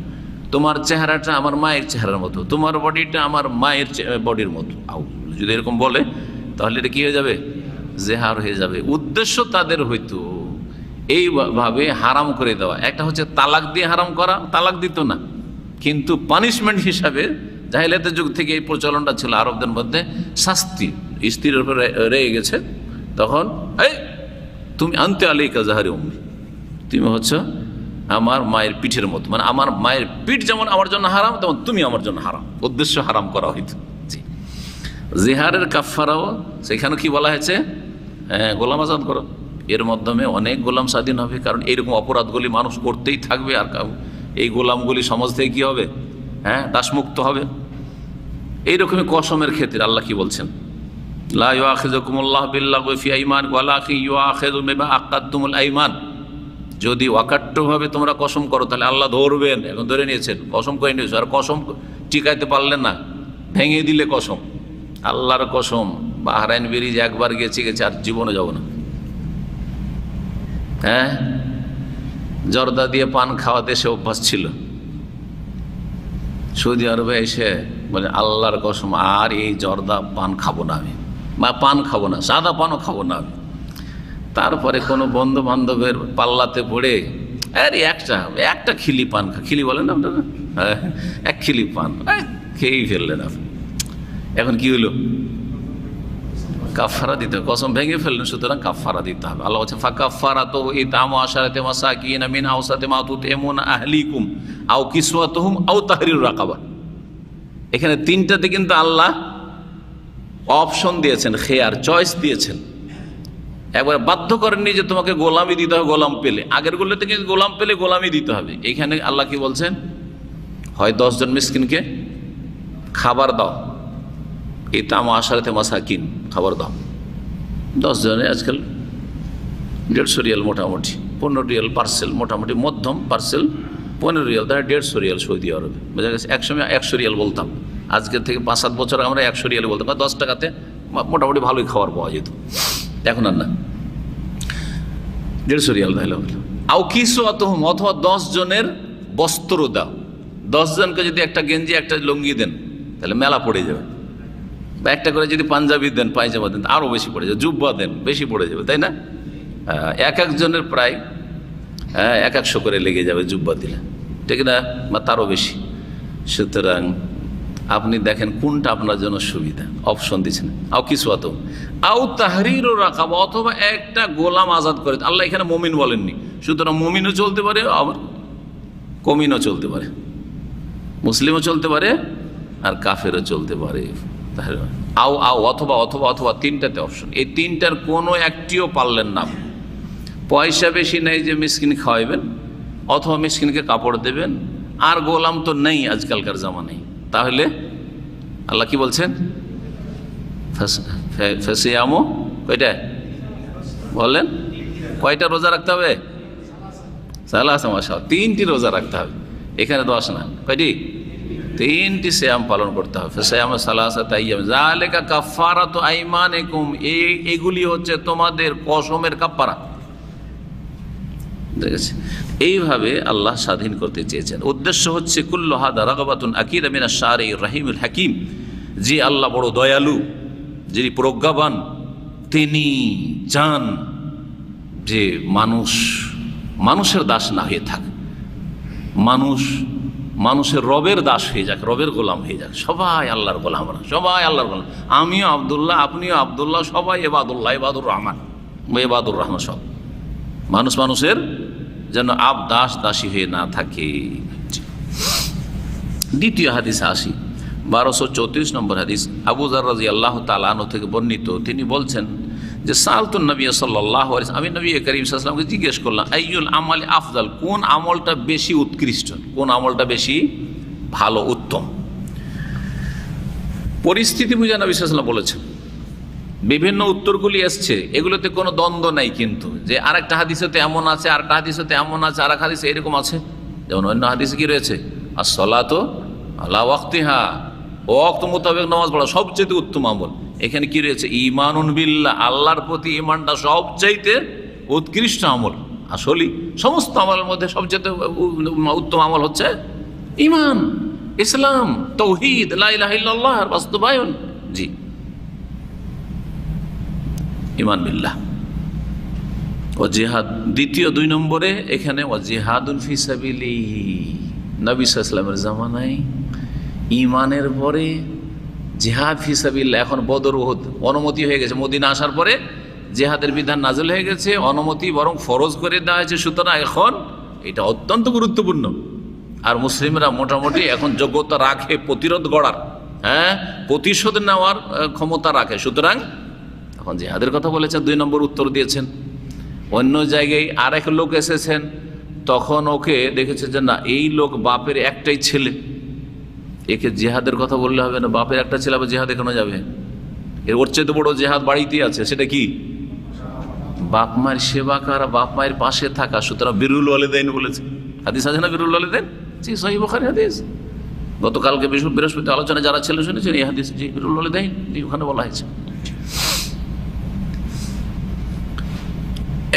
Speaker 1: তোমার চেহারাটা আমার মায়ের চেহারার মতো, তোমার বডিটা আমার মায়ের বডির মতো। যদি এরকম বলে তাহলে এটা কী হয়ে যাবে? জেহার হয়ে যাবে। উদ্দেশ্য তাদের হয়তো এইভাবে হারাম করে দেওয়া। একটা হচ্ছে তালাক দিয়ে হারাম করা, তালাক দিত না, কিন্তু পানিশমেন্ট হিসাবে জাহিলিয়াতের যুগ থেকে এই প্রচলনটা ছিল আরবদের মধ্যে, শাস্তি স্ত্রীর উপর রেগে গেছে, তখন এই তুমি আনতে আলাইকা জাহারি উম্মি, তুমি হচ্ছে আমার মায়ের পিঠের মতো, মানে আমার মায়ের পিঠ যেমন আমার জন্য হারাম তেমন তুমি আমার জন্য হারাম, উদ্দেশ্য হারাম করা হইতো। জি। জিহারের কাফারাও সেখানে কি বলা হয়েছে? গোলাম আজাদ করো। এর মাধ্যমে অনেক গোলাম স্বাধীন হবে, কারণ এইরকম অপরাধগুলি মানুষ করতেই থাকবে, আর এই গোলামগুলি সমাজ থেকে কী হবে? দাসমুক্ত হবে। এইরকমই কসমের ক্ষেত্রে আল্লাহ কি বলছেন? লা ইউআখিযুকুমুল্লাহু বিল্লাগwi ফি আইমানিকুম ওয়ালাকিন ইউআখিযুকুম বিমা আক্কাদতুমুল আইমান, যদি অকাট্যভাবে তোমরা কসম করো তাহলে আল্লাহ ধরবেন। এখন ধরে নিয়েছেন, কসম করে নিয়েছে, আর কসম টিকাইতে পারলেন না, ভেঙে দিলে কসম, আল্লাহর কসম, বাহরাইন ব্রিজ একবার গেছে আর জীবনে যাব না। জর্দা দিয়ে পান খাওয়া দেশে অভ্যাস ছিল, সৌদি আরবে এসে বলে আল্লাহর কসম আর এই জর্দা পান খাবো না আমি, বা পান খাবো না, সাদা পানও খাবো না আমি। তারপরে কোনো বন্ধু বান্ধবের পাল্লাতে পড়ে আরে একটা খিলি পান, খিলি বলেন না আপনারা, এক খিলি পান খেয়েই ফেললেন আপনি। এখন কি হলো? কাফারা দিতে হবে, কসম ভেঙে ফেললেন, সুতরাং কাফারা দিতে হবে। আল্লাহ বলছেন ফাকাফারাতু ইতআমু আশারাতি মাসাকিন মিন আওসাতি মা তুতঈমুনা আহলিকুম আও কিসওয়াতুহুম আও তাহরিরু রাকাবা। এখানে তিনটাতে কিন্তু আল্লাহ অপশন দিয়েছেন, খেয়ার, চয়েস দিয়েছেন, একবার বাধ্য করেননি যে তোমাকে গোলামি দিতে হবে। গোলাম পেলে, আগের গুলোতে কিন্তু গোলাম পেলে গোলামি দিতে হবে। এখানে আল্লাহ কি বলছেন? হয় 10 জন মিসকিনকে খাবার দাও, ইতআমু আশারাতি মাসাকিন, খাবার দাও 10 জনে, আজকাল 150 রিয়াল মোটামুটি, 15 রিয়াল পার্সেল, মোটামুটি মধ্যম পার্সেল 15 রিয়াল, তাহলে 150 রিয়াল সৌদি আরবে। বোঝা গেছে? একসময় 100 রিয়াল বলতাম, আজকে থেকে 5-7 বছর আমরা 100 রিয়াল বলতাম, 10 টাকাতে মোটামুটি ভালোই খাবার পাওয়া যেত। এখন আর না, 150 রিয়াল তাহলে। আও কিসওয়াতুহুম, অথবা 10 জনের বস্ত্র দাও। 10 জনকে যদি একটা গেঞ্জি একটা লুঙ্গি দেন তাহলে মেলা পড়ে যাবে, বা একটা করে যদি পাঞ্জাবি দেন, পায়জামা দেন, আরও বেশি পড়ে যাবে, জুব্বা দেন, বেশি পড়ে যাবে, তাই না? এক একজনের প্রায় 100 করে লেগে যাবে জুব্বা দিলে, ঠিক না, বা তারও বেশি। সুতরাং আপনি দেখেন কোনটা আপনার জন্য সুবিধা, অপশন দিচ্ছেন। আও কিসওয়াতুহুম আও তাহরিরু রাকাবা, অথবা একটা গোলাম আজাদ করে। আল্লাহ এখানে মুমিন বলেননি, সুতরাং মুমিনও চলতে পারে, আবার কমিনও চলতে পারে, মুসলিমও চলতে পারে, আর কাফেরও চলতে পারে। আও আও অথবা অথবা অথবা, তিনটাতে অপশন। এই তিনটার কোনো একটিও পারলেন না। পয়সা বেশি নেই যে মিসকিন খাওয়াইবেন, অথবা মিসকিনকে কাপড় দেবেন, আর গোলাম তো নেই আজকালকার জামানায়, তাহলে আল্লাহ কি বলছেন? ফাসিয়ামু, কয়টা বললেন? কয়টা রোজা রাখতে হবে? সালাসা, মাশাআল্লাহ, 3টি রোজা রাখতে হবে। এখানে 10 না, কয়টি? 3টি সিয়াম পালন করতে হবে। সিয়াম সালাসাত আইয়াম যালিকা কাফারাতু আইমানিকুম, এগুলি হচ্ছে তোমাদের কসমের কাফারা। ঠিক আছে? এইভাবে আল্লাহ স্বাধীন করতে চেয়েছেন। উদ্দেশ্য হচ্ছে কুল্লু হাদা রাগাবাতুন আকিদা মিনাশ শারির রহিমুল হাকিম, যে আল্লাহ বড় দয়ালু, যিনি প্রজ্ঞাবান, তিনি চান যে মানুষের দাস না হয়ে থাক, মানুষের রবের দাস হয়ে যাক, রবের গোলাম হয়ে যাক। সবাই আল্লাহর গোলাম, সবাই আল্লাহর গোলাম। আমিও আব্দুল্লাহ, আপনিও আব্দুল্লাহ, সবাই এবাদুল্লাহ, এবাদুর রহমান, এবাদুর রহমান, সব মানুষের যেন দাস দাসী হয়ে না থাকে। দ্বিতীয় হাদিসে আসি, 1234 নম্বর হাদিস, আবু যার রাদিয়াল্লাহু তাআলা আনহু থেকে বর্ণিত। তিনি বলছেন যে সালতুন নবী সাল্লাল্লাহু আলাইহি ওয়াসাল্লাম, আমি নবী করিম সাল্লাল্লাহু আলাইহি ওয়াসাল্লামকে জিজ্ঞেস করলাম, আইয়ুল আমালি আফদাল, কোন আমলটা বেশি উৎকৃষ্ট, কোন আমলটা বেশি ভালো উত্তম। পরিস্থিতি বুঝে নবী সাল্লাল্লাহু আলাইহি ওয়াসাল্লাম বলেছেন। বিভিন্ন উত্তরগুলি এসছে, এগুলোতে কোনো দ্বন্দ্ব নাই, কিন্তু যে আরেকটা হাদিসেতে এমন আছে, আরেকটা হাদিসেতে এমন আছে, আরেক হাদিসে এরকম আছে। যেমন অন্য হাদিসে কি রয়েছে, আসসালাতু আলা ওয়াক্তিহা, ওয়াক্ত মোতাবেক নামাজ পড়া সবচেয়ে উত্তম আমল। এখানে কি রয়েছে, ঈমানুন বিল্লাহ, আল্লাহর প্রতি ঈমানটা সবচাইতে উৎকৃষ্ট আমল। আসলে সমস্ত আমলের মধ্যে সবচেয়ে উত্তম আমল হচ্ছে ঈমান, ইসলাম, তাওহীদ, লা ইলাহা ইল্লাল্লাহ এর বাস্তবায়ন। জি, ঈমান বিল্লাহ ও জিহাদ। দ্বিতীয় 2 নম্বরে এখানে ও জিহাদুন ফি সাবিলিহি, নবী সাল্লাল্লাহু আলাইহি ওয়াসাল্লামের জামানায় ঈমানের পরে জিহাদ ফি সাবিলিল্লাহ, এখন বদর উহুদ অনুমতি হয়ে গেছে। মদিনা আসার পরে জিহাদের বিধান নাযিল হয়ে গেছে, অনুমতি বরং ফরজ করে দেওয়া হয়েছে। সুতরাং এখন এটা অত্যন্ত গুরুত্বপূর্ণ। আর মুসলিমরা মোটামুটি এখন যোগ্যতা রাখে প্রতিরোধ গড়ার, প্রতিশোধ নেওয়ার ক্ষমতা রাখে। সুতরাং এখন জিহাদের কথা বলেছেন, 2 নম্বর উত্তর দিয়েছেন। অন্য জায়গায় আরেক লোক এসেছেন, তখন ওকে দেখেছে যে না, এই লোক বাপের একটাই ছেলে, একে জিহাদের কথা বললে হবে না। বাপের একটা ছেলে আবার জিহাদে কেন যাবে? ওর চেয়ে বড় জিহাদ বাড়িতেই আছে, সেটা কি? বাপ মায়ের সেবা করা, বাপ মায়ের পাশে থাকা। সুতরাং বিরুল ওয়ালিদাইন বলেছে, হাদিস আছে না বিরুল ওয়ালিদাইন? জি, সহিহ বুখারী হাদিস। গতকালকে বৃহস্পতি আলোচনা যারা ছেলে শুনেছেন এই হাদিস, জি বিরুল ওয়ালিদাইন, জি ওখানে বলা হয়েছে।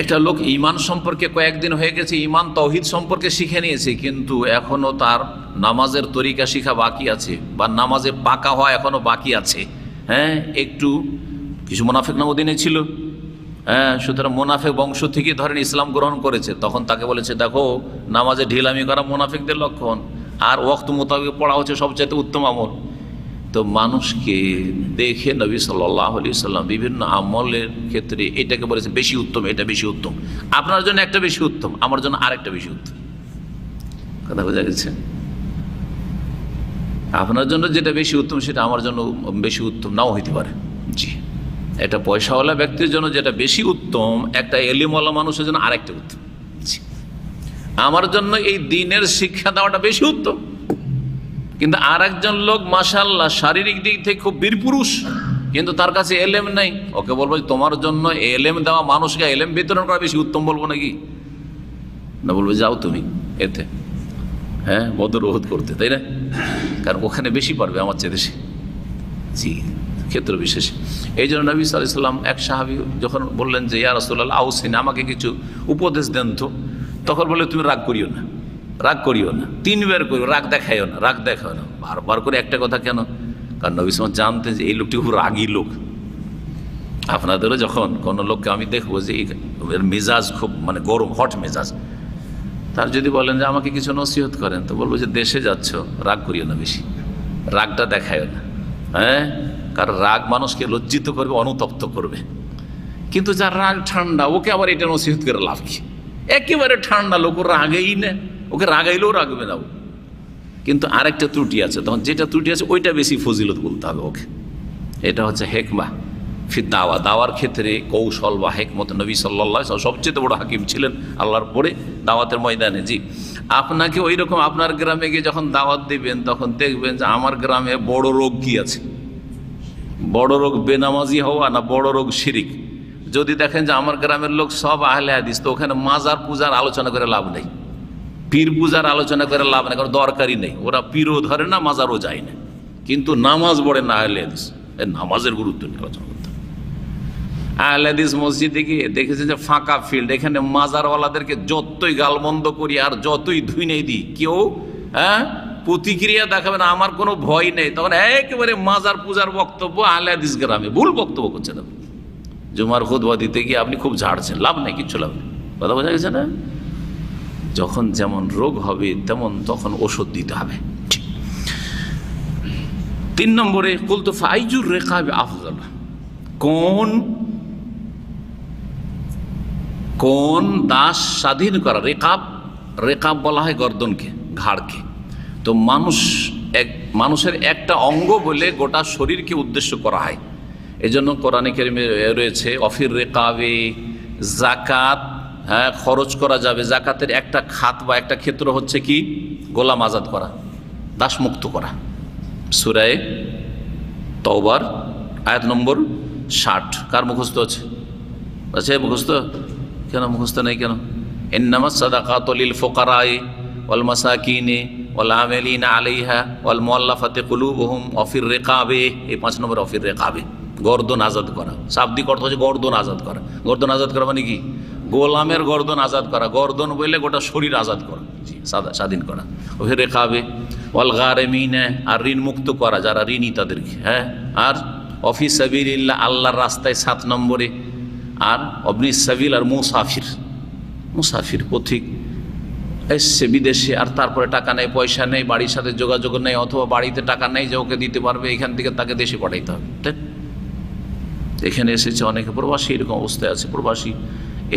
Speaker 1: একটা লোক ঈমান সম্পর্কে কয়েকদিন হয়ে গেছে, ঈমান তাওহীদ সম্পর্কে শিখে নিয়েছে, কিন্তু এখনো তার নামাজের তরিকা শিখা বাকি আছে, বা নামাজে পাকা হওয়া এখনো বাকি আছে। একটু কিছু মুনাফিক না মদিনায় ছিল, সুতরাং মুনাফিক বংশ থেকে ধরেন ইসলাম গ্রহণ করেছে। তখন তাকে বলেছে, দেখো নামাজে ঢিলামি করা মুনাফিকদের লক্ষণ, আর ওয়াক্ত মোতাবেক পড়া হচ্ছে সবচেয়ে উত্তম আমল। তো মানুষকে দেখে নবী সাল্লাল্লাহু আলাইহি ওয়াসাল্লাম বিভিন্ন আমলের ক্ষেত্রে এটাকে বলেছে বেশি উত্তম, এটা বেশি উত্তম। আপনার জন্য একটা বেশি উত্তম, আমার জন্য আরেকটা বেশি উত্তম। কথা বোঝা গেছে? আপনার জন্য যেটা বেশি উত্তম সেটা আমার জন্য বেশি উত্তম নাও হইতে পারে। জি, এটা পয়সাওয়ালা ব্যক্তির জন্য যেটা বেশি উত্তম, একটা এলিমওয়ালা মানুষের জন্য আরেকটা উত্তম। জি, আমার জন্য এই দ্বীনের শিক্ষা দেওয়াটা বেশি উত্তম, কিন্তু আর একজন লোক মাশাআল্লাহ শারীরিক দিক থেকে খুব বীরপুরুষ, কিন্তু তার কাছে এলেম নেই, ওকে বলবো তোমার জন্য এলেম দেওয়া, মানুষকে এলেম বিতরণ করা বেশি উত্তম বলবো নাকি? না, বলবো যাও তুমি এতে বদর উহুদ করতে, তাই না? কারণ ওখানে বেশি পারবে আমার চেয়ে বেশি। জি, ক্ষেত্র বিশেষ। এই জন্য নবী সাল্লাল্লাহু আলাইহি ওয়াসাল্লাম এক সাহাবী যখন বললেন যে ইয়া রাসূলুল্লাহ আউসিনি, আমাকে কিছু উপদেশ দেন তো, তখন বলে তুমি রাগ করিও না, রাগ করিও না, 3 বার করিও, রাগ দেখাইও না, রাগ দেখাও না, বারবার করে একটা কথা কেন? কারণ নবী সাল্লাল্লাহু আলাইহি ওয়াসাল্লাম জানতেন যে এই লোকটি খুব রাগী লোক। আপনাদেরও যখন কোনো লোককে আমি দেখবো যে এর মেজাজ খুব মানে গরম, হট মেজাজ, তার যদি বলেন যে আমাকে কিছু নসিহত করেন, তো বলবো যে দেশে যাচ্ছ, রাগ করিও না বেশি, রাগটা দেখায়ও না। কারণ রাগ মানুষকে লজ্জিত করবে, অনুতপ্ত করবে। কিন্তু যার রাগ ঠান্ডা, ওকে আবার এটা নসিহত করে লাভ কি? একেবারে ঠান্ডা লোক, ও রাগেই না, ওকে রাগাইলেও রাগবে না। কিন্তু আরেকটা ত্রুটি আছে, তখন যেটা ত্রুটি আছে ওইটা বেশি ফজিলত বলতে হবে ওকে। এটা হচ্ছে হেকমা ফির দাওয়া, দাওয়ার ক্ষেত্রে কৌশল বা হেকমত। নবী সাল্লাল্লাহু আলাইহি ওয়াসাল্লাম সবচেয়ে বড় হাকিম ছিলেন আল্লাহর পরে দাওয়াতের ময়দানে। জি, আপনাকে ওই রকম আপনার গ্রামে গিয়ে যখন দাওয়াত দিবেন, তখন দেখবেন যে আমার গ্রামে বড় রোগ কি আছে। বড় রোগ বেনামাজি হওয়া না বড় রোগ শিরিক? যদি দেখেন যে আমার গ্রামের লোক সব আহলে হাদিস, তো ওখানে মাজার পূজার আলোচনা করে লাভ নেই, পীর পূজার আলোচনা করে লাভ নেই, কারণ দরকারই নেই। ওরা পীরও ধরে না, মাজারও যায় না, কিন্তু নামাজ পড়ে না আহলে হাদিস। নামাজের গুরুত্ব নিয়ে আলোচনা করতে। আহলে হাদিস মসজিদে গিয়ে দেখেছে যে ফাঁকা ফিল্ড, এখানে মাজারওয়ালাদেরকে যতই গালমন্দ করি আর যতই ধুই নেই দিই, কেউ প্রতিক্রিয়া দেখাবে না, আমার কোনো ভয় নেই। তখন একেবারে মাজার পূজার বক্তব্য আহলে হাদিস গ্রামে ভুল বক্তব্য করছেন। আপনি জুমার খুতবা দিতে গিয়ে আপনি খুব ঝাড়ছেন, লাভ নেই, কিচ্ছু লাভ নেই। কথা বোঝা গেছে না? যখন যেমন রোগ হবে তেমন তখন ওষুধ দিতে হবে। 3 নম্বরে কুলতু ফাইজুর রেকাব আফজাল, কোন কোন দাস স্বাধীন করা, রেকাব, রেকাব বলা হয় গর্দনকে, ঘাড়কে। তো মানুষের একটা অঙ্গ বলে গোটা শরীরকে উদ্দেশ্য করা হয়। এজন্য কোরআনে কারিমে রয়েছে অফির রেকাবে, জাকাত খরচ করা যাবে। জাকাতের একটা খাত বা একটা ক্ষেত্র হচ্ছে কি, গোলাম আজাদ করা, দাসমুক্ত করা। সূরা তাওবার আয়াত নম্বর 60। কার মুখস্থ আছে? মুখস্থ? কেন মুখস্থ নেই কেন? ইন্নামাস সাদাকাতু লিল ফুকারাই ওয়াল মাসাকিনে ওয়াল আমিলিনা আলাইহা ওয়াল মুআল্লাফাতি কুলুবুহুম ওয়াফির রিকাবে। এই 5 নম্বর অফির রিকাবে, গর্দন আজাদ করা। শাব্দিক অর্থ হচ্ছে গর্দন আজাদ করা। গর্দন আজাদ করা মানে কি? গোলামের গর্দন আজাদ করা। গর্দন বললে গোটা শরীর আজাদ করা, স্বাধীন করা। ওফির রিকাবে ওয়াল গারিমিনা, আর ঋণ মুক্ত করা যারা ঋণী তাদেরকে। আর অফি সাবিলিল্লাহ, আল্লাহর রাস্তায় 7 নম্বরে। আর অবনি সাবিল, আর মুসাফির, মুসাফির পথিক এসছে বিদেশে, আর তারপরে টাকা নেই, পয়সা নেই, বাড়ির সাথে যোগাযোগ নেই, অথবা বাড়িতে টাকা নেই যে ওকে দিতে পারবে, এখান থেকে তাকে দেশে পাঠাইতে হবে। তাই এখানে এসেছে অনেকে প্রবাসী, এরকম অবস্থায় আছে। প্রবাসী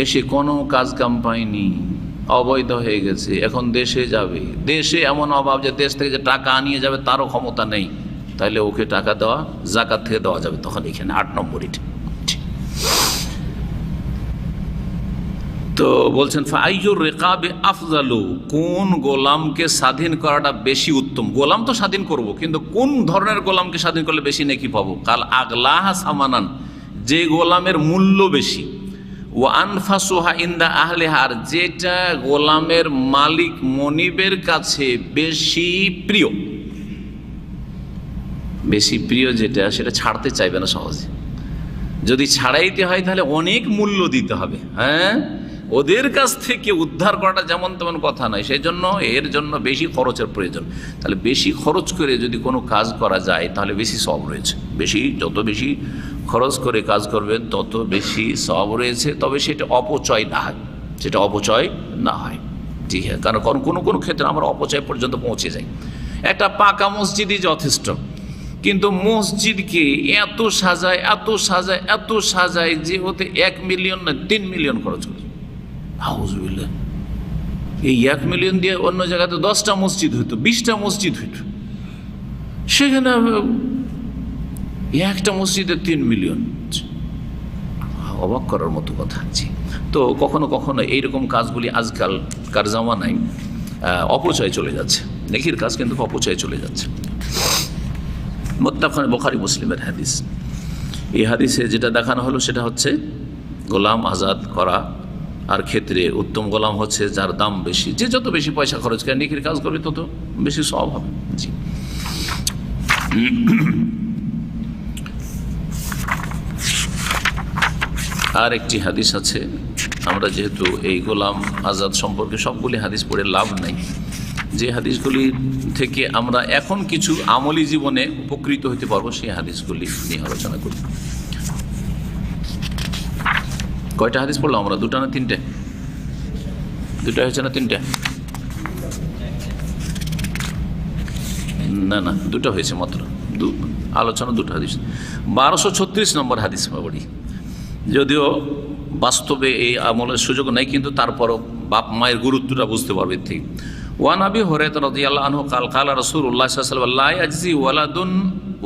Speaker 1: এসে কোনো কাজ কাম পায়নি, অবৈধ হয়ে গেছে, এখন দেশে যাবে। দেশে এমন অভাব যে দেশ থেকে যে টাকা আনিয়ে যাবে তারও ক্ষমতা নেই, তাইলে ওকে টাকা দেওয়া জাকাত থেকে দেওয়া যাবে। তখন এখানে 8 নম্বর এটা। তো বলছেন ফাইয়ুর রিকাবে আফজালু, কোন গোলামকে স্বাধীন করাটা বেশি উত্তম? গোলাম তো স্বাধীন করব, কিন্তু কোন ধরনের গোলামকে স্বাধীন করলে বেশি নেকি পাবো? কাল আগলাহা সামানান, যে গোলামের মূল্য বেশি। ওয়া আনফাসুহা ইনদা আহলিহা, যেটা গোলামের মালিক মনিবের কাছে বেশি প্রিয়। বেশি প্রিয় যেটা, সেটা ছাড়তে চাইবে না সহজে। যদি ছাড়াইতে হয় তাহলে অনেক মূল্য দিতে হবে। ওদের কাছ থেকে উদ্ধার করাটা যেমন তেমন কথা নয়, সেই জন্য এর জন্য বেশি খরচের প্রয়োজন। তাহলে বেশি খরচ করে যদি কোনো কাজ করা যায় তাহলে বেশি সওয়াব রয়েছে। যত বেশি খরচ করে কাজ করবেন তত বেশি সওয়াব রয়েছে, তবে সেটা অপচয় না হয়, সেটা অপচয় না হয়। জি হ্যাঁ, কারণ কোনো ক্ষেত্রে আমরা অপচয় পর্যন্ত পৌঁছে যাই। একটা পাকা মসজিদই যথেষ্ট, কিন্তু মসজিদকে এত সাজায়, এত সাজায়, এত সাজায় যে ওতে 1 মিলিয়ন না 3 মিলিয়ন খরচ করে। আউযুবিল্লাহ, এই 1 মিলিয়ন দিয়ে অন্য জায়গাতে 10টা মসজিদ হইতো, 20টা মসজিদ হইতো, সেখানে একটা মসজিদে 3 মিলিয়ন। অবাক করার মতো কথা। তো কখনো কখনো এইরকম কাজগুলি আজকালকার জামানায় অপচয় চলে যাচ্ছে। নেকির কাজ কিন্তু অপচয় চলে যাচ্ছে। মুত্তাফাক বুখারী মুসলিমের হাদিস। এই হাদিসে যেটা দেখানো হলো সেটা হচ্ছে গোলাম আজাদ করা, আর ক্ষেত্রে উত্তম গোলাম হচ্ছে যার দাম বেশি। যে যত বেশি পয়সা খরচ করে নেকির কাজ করবে তত বেশি সওয়াব হবে। জি, আর একটি হাদিস আছে। আমরা যেহেতু এই গোলাম আজাদ সম্পর্কে সবগুলি হাদিস পড়ে লাভ নাই, যে হাদিসগুলি থেকে আমরা এখন কিছু আমলি জীবনে উপকৃত হতে পারবো সেই হাদিসগুলি নিয়ে আলোচনা করি। কয়টা হাদিস পড়লাম আমরা? 2টা না 3টে? 2টা হয়েছে না 3টে? না, 2টা হয়েছে মাত্র। আলোচনা 2টা হাদিস। 1236 নম্বর হাদিস পড়ি। যদিও বাস্তবে এই আমলের সুযোগ নেই, কিন্তু তারপরও বাপ মায়ের গুরুত্বটা বুঝতে পারবে ঠিক। ওয়ান আবি হুরায়রা রাদিয়াল্লাহু আনহু قال قال رسول الله صلى الله عليه وسلم لا يجزي ولد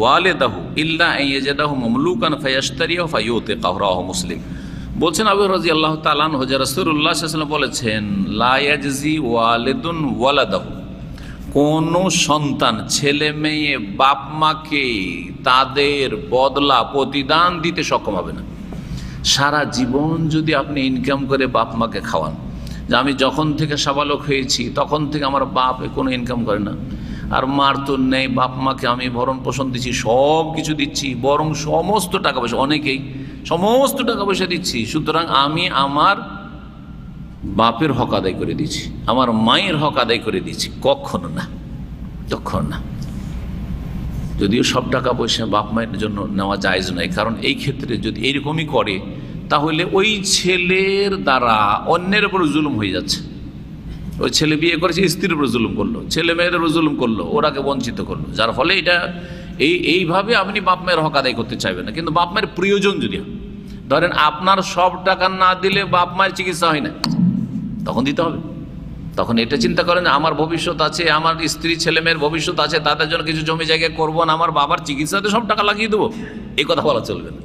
Speaker 1: والده الا ان يجده مملوكا فيشتريه فيعتقه رواه মুসলিম। বলছেন আবু হুরায়রা রাদিয়াল্লাহু তাআলা আনহু যে রাসূলুল্লাহ সাল্লাল্লাহু আলাইহি ওয়াসাল্লাম বলেছেন, লা ইয়াজজি ওয়ালিদুন ওয়ালাদাহু, কোন সন্তান, ছেলে মেয়ে বাপ মাকে তাদের বদলা প্রতিদান দিতে সক্ষম হবে না। সারা জীবন যদি আপনি ইনকাম করে বাপ মাকে খাওয়ান, যে আমি যখন থেকে সাবালক হয়েছি তখন থেকে আমার বাপ কোনো ইনকাম করে না, আর মার তো নেই, বাপ মাকে আমি ভরণ পোষণ দিচ্ছি, সব কিছু দিচ্ছি, বরং সমস্ত টাকা পয়সা, অনেকেই সমস্ত টাকা পয়সা দিচ্ছি, সুতরাং আমি আমার বাপের হক আদায় করে দিচ্ছি, আমার মায়ের হক আদায় করে দিচ্ছি। কখনো না, তখন না। যদিও সব টাকা পয়সা বাপ মায়ের জন্য নেওয়া জায়েজ নয়, কারণ এই ক্ষেত্রে যদি এইরকমই করে তাহলে ওই ছেলের দ্বারা অন্যের উপর জুলুম হয়ে যাচ্ছে। ওই ছেলে বিয়ে করেছে, স্ত্রীর উপর জুলুম করলো, ছেলে মেয়েদের উপর জুলুম করলো, ওরাকে বঞ্চিত করলো, যার ফলে এইভাবে আপনি বাপ মায়ের হক আদায় করতে চাইবেন না। কিন্তু বাপ মায়ের প্রিয়জন যদি ধরেন আপনার সব টাকা না দিলে বাপ মায়ের চিকিৎসা হয় না, তখন দিতে হবে। তখন এটা চিন্তা করেন আমার ভবিষ্যৎ আছে, আমার স্ত্রী ছেলে মেয়ের ভবিষ্যৎ আছে, তাদের জন্য কিছু জমি জায়গা করবো না, আমার বাবার চিকিৎসাতে সব টাকা লাগিয়ে দেবো, এই কথা বলা চলবে না।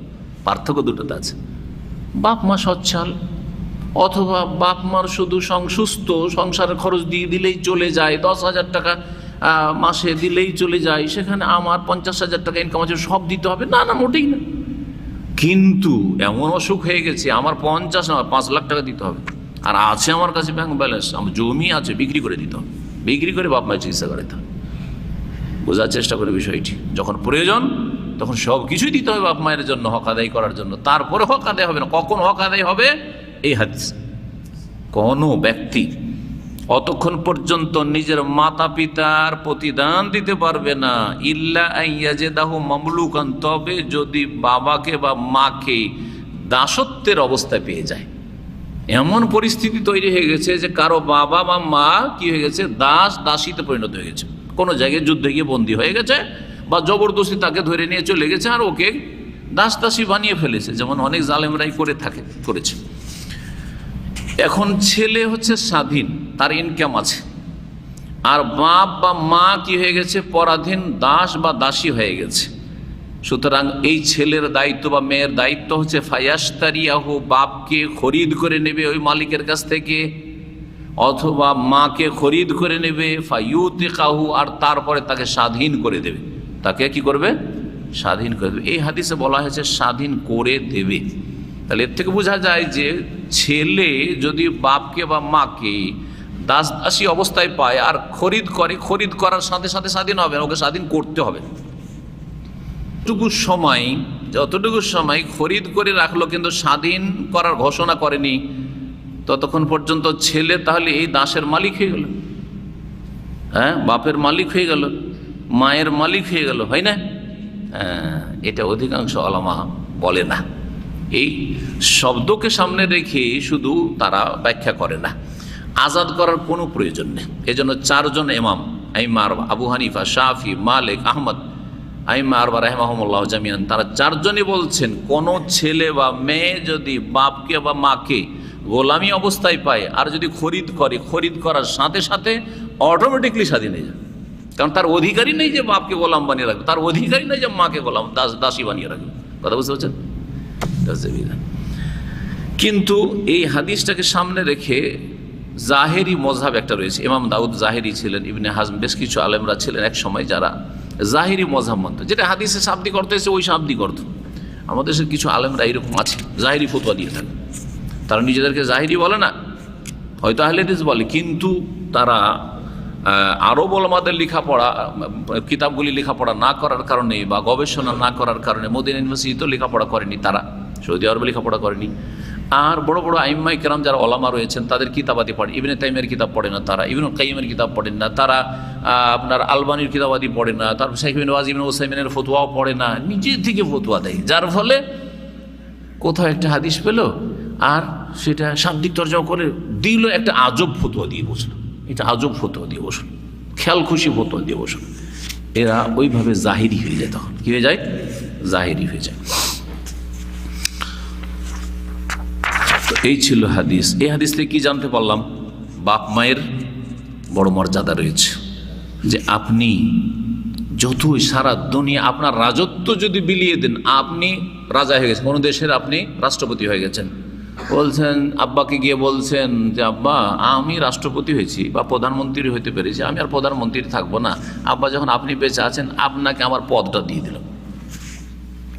Speaker 1: পার্থক্য দুটোতে আছে। বাপ মা সচ্ছল, অথবা বাপ মার শুধু সুস্থ, সংসারের খরচ দিয়ে দিলেই চলে যায়, 10,000 টাকা মাসে দিলেই চলে যায়, সেখানে আমার 50,000 টাকা ইনকাম আছে, সব দিতে হবে, না না, মোটেই না। কিন্তু এমন অসুখ হয়ে গেছে আমার 50 না 5 লাখ টাকা দিতে হবে, আর আছে আমার কাছে ব্যাংক ব্যালেন্স, আমার জমি আছে, বিক্রি করে দিতে হবে, বিক্রি করে বাপ মায়ের চিকিৎসা করাতে হবে। বোঝার চেষ্টা করে বিষয়টি, যখন প্রয়োজন তখন সব কিছুই দিতে হবে বাপ মায়ের জন্য, হক আদায় করার জন্য। তারপরে হক আদায় হবে না, কখন হক আদায় হবে? এই হাদিস, কোনো ব্যক্তি অতক্ষণ পর্যন্ত নিজের মাতা পিতার প্রতিদান দিতে পারবে না ইল্লা আইয়াজেদাহু মামলুকান, তবে যদি বাবাকে বা মাকে দাসত্বের অবস্থায় পেয়ে যায়। এমন পরিস্থিতি তৈরি হয়ে গেছে যে কারো বাবা বা মা কি হয়ে গেছে, দাস দাসীতে পরিণত হয়ে গেছে, কোনো জায়গায় যুদ্ধে গিয়ে বন্দী হয়ে গেছে, বা জবরদস্তি তাকে ধরে নিয়ে চলে গেছে আর ওকে দাস দাসী বানিয়ে ফেলেছে, যেমন অনেক জালেমরাই করেছে। এখন ছেলে হচ্ছে স্বাধীন, তার ইনকাম আছে, আর বাপ বা মা কি হয়ে গেছে, পরাধীন দাস বা দাসী হয়ে গেছে। সুতরাং এই ছেলের দায়িত্ব বা মেয়ের দায়িত্ব হচ্ছে ফায়াস্তারিয়াহু, বাপকে খরিদ করে নেবে ওই মালিকের কাছ থেকে, অথবা মাকে খরিদ করে নেবে, ফায়ুতিকাহু, আর তারপরে তাকে স্বাধীন করে দেবে। তাকে কি করবে? স্বাধীন করে দেবে। এই হাদিসে বলা হয়েছে স্বাধীন করে দেবে। তাহলে এর থেকে বোঝা যায় যে ছেলে যদি বাপকে বা মাকে দাস দাসী অবস্থায় পায় আর খরিদ করে, খরিদ করার সাথে সাথে স্বাধীন হবে, ওকে স্বাধীন করতে হবে। যতটুকু সময় খরিদ করে রাখলো কিন্তু স্বাধীন করার ঘোষণা করেনি, ততক্ষণ পর্যন্ত ছেলে তাহলে এই দাসের মালিক হয়ে গেল, হ্যাঁ, বাপের মালিক হয়ে গেল, মায়ের মালিক হয়ে গেল, হয় না? এটা অধিকাংশ ওলামা বলে না। এই শব্দকে সামনে রেখে শুধু তারা ব্যাখ্যা করে না, আজাদ করার কোনো প্রয়োজন নেই। এজন্য 4 জন ইমাম, আইম্মা আবু হানিফা, শাফি, মালিক, আহমদ, আইম্মা আরবা রাহিমাহুমুল্লাহ জামিয়ান, তারা 4 জনই বলছেন কোনো ছেলে বা মেয়ে যদি বাপকে বা মাকে গোলামি অবস্থায় পায় আর যদি খরিদ করে, খরিদ করার সাথে সাথে অটোমেটিকলি স্বাধীন হয়ে যায়। কারণ তার অধিকারই নেই যে বাপকে গোলাম বানিয়ে রাখবে, তার অধিকারই নেই যে মাকে গোলাম দাসী বানিয়ে রাখবে। কথা বুঝতে পারছেন? কিন্তু এই হাদিসটাকে সামনে রেখে জাহেরি মজহাব একটা রয়েছে, ইমাম দাউদ জাহেরি ছিলেন, ইবনে হাজম, বেশ কিছু আলেমরা ছিলেন এক সময় যারা জাহেরি মজহাব মানত, যেটা হাদিসে শাব্দিক অর্থ এসে ওই শাব্দিক অর্থ। আমাদের দেশের কিছু আলেমরা এরকম আছে, জাহেরি ফতোয়া দিয়ে থাকে। তারা নিজেদেরকে জাহেরি বলে না, হয়তো আহলে হাদিস বলে, কিন্তু তারা আরব ওলামাদের লেখাপড়া, কিতাবগুলি লেখাপড়া না করার কারণে বা গবেষণা না করার কারণে, মদিনা ইউনিভার্সিটিতেও লেখাপড়া করেনি তারা, সৌদি আরবে লেখাপড়া করেনি, আর বড় বড় আইম্মায়ে কেরাম যারা ওলামা রয়েছেন তাদের কিতাবাদি পড়ে, ইবনে তাইমিয়ার কিতাব পড়ে না তারা, ইবনুল কাইয়িমের কিতাব পড়েন না তারা, আপনার আলবানির কিতাবাদি পড়ে না, তারপর শাইখ বিন বাজ, ইবনে উসাইমিনের ফতোয়াও পড়ে না, নিজের থেকে ফতোয়া দেয়। যার ফলে কোথাও একটা হাদিস পেল আর সেটা শাব্দিক তরজমা করে দিল, একটা আজব ফতোয়া দিয়ে বসলো, এটা আজব ফতোয়া দিয়ে বসলো, খেয়াল খুশি ফতোয়া দিয়ে বসলো। এরা ওইভাবে জাহিরি হয়ে যায়, তখন কি হয়ে যায়? জাহিরি হয়ে যায়। তো এই ছিল হাদিস। এই হাদিস থেকে কি জানতে পারলাম? বাপ মায়ের বড় মর্যাদা রয়েছে, যে আপনি যতই সারা দুনিয়া আপনার রাজত্ব যদি বিলিয়ে দেন, আপনি রাজা হয়ে গেছেন, কোনো দেশের আপনি রাষ্ট্রপতি হয়ে গেছেন, বলছেন আব্বাকে গিয়ে বলছেন যে আব্বা আমি রাষ্ট্রপতি হয়েছি বা প্রধানমন্ত্রী হইতে পেরেছি, আমি আর প্রধানমন্ত্রী থাকবো না, আব্বা যখন আপনি বেঁচে আছেন আপনাকে আমার পদটা দিয়ে দিলাম।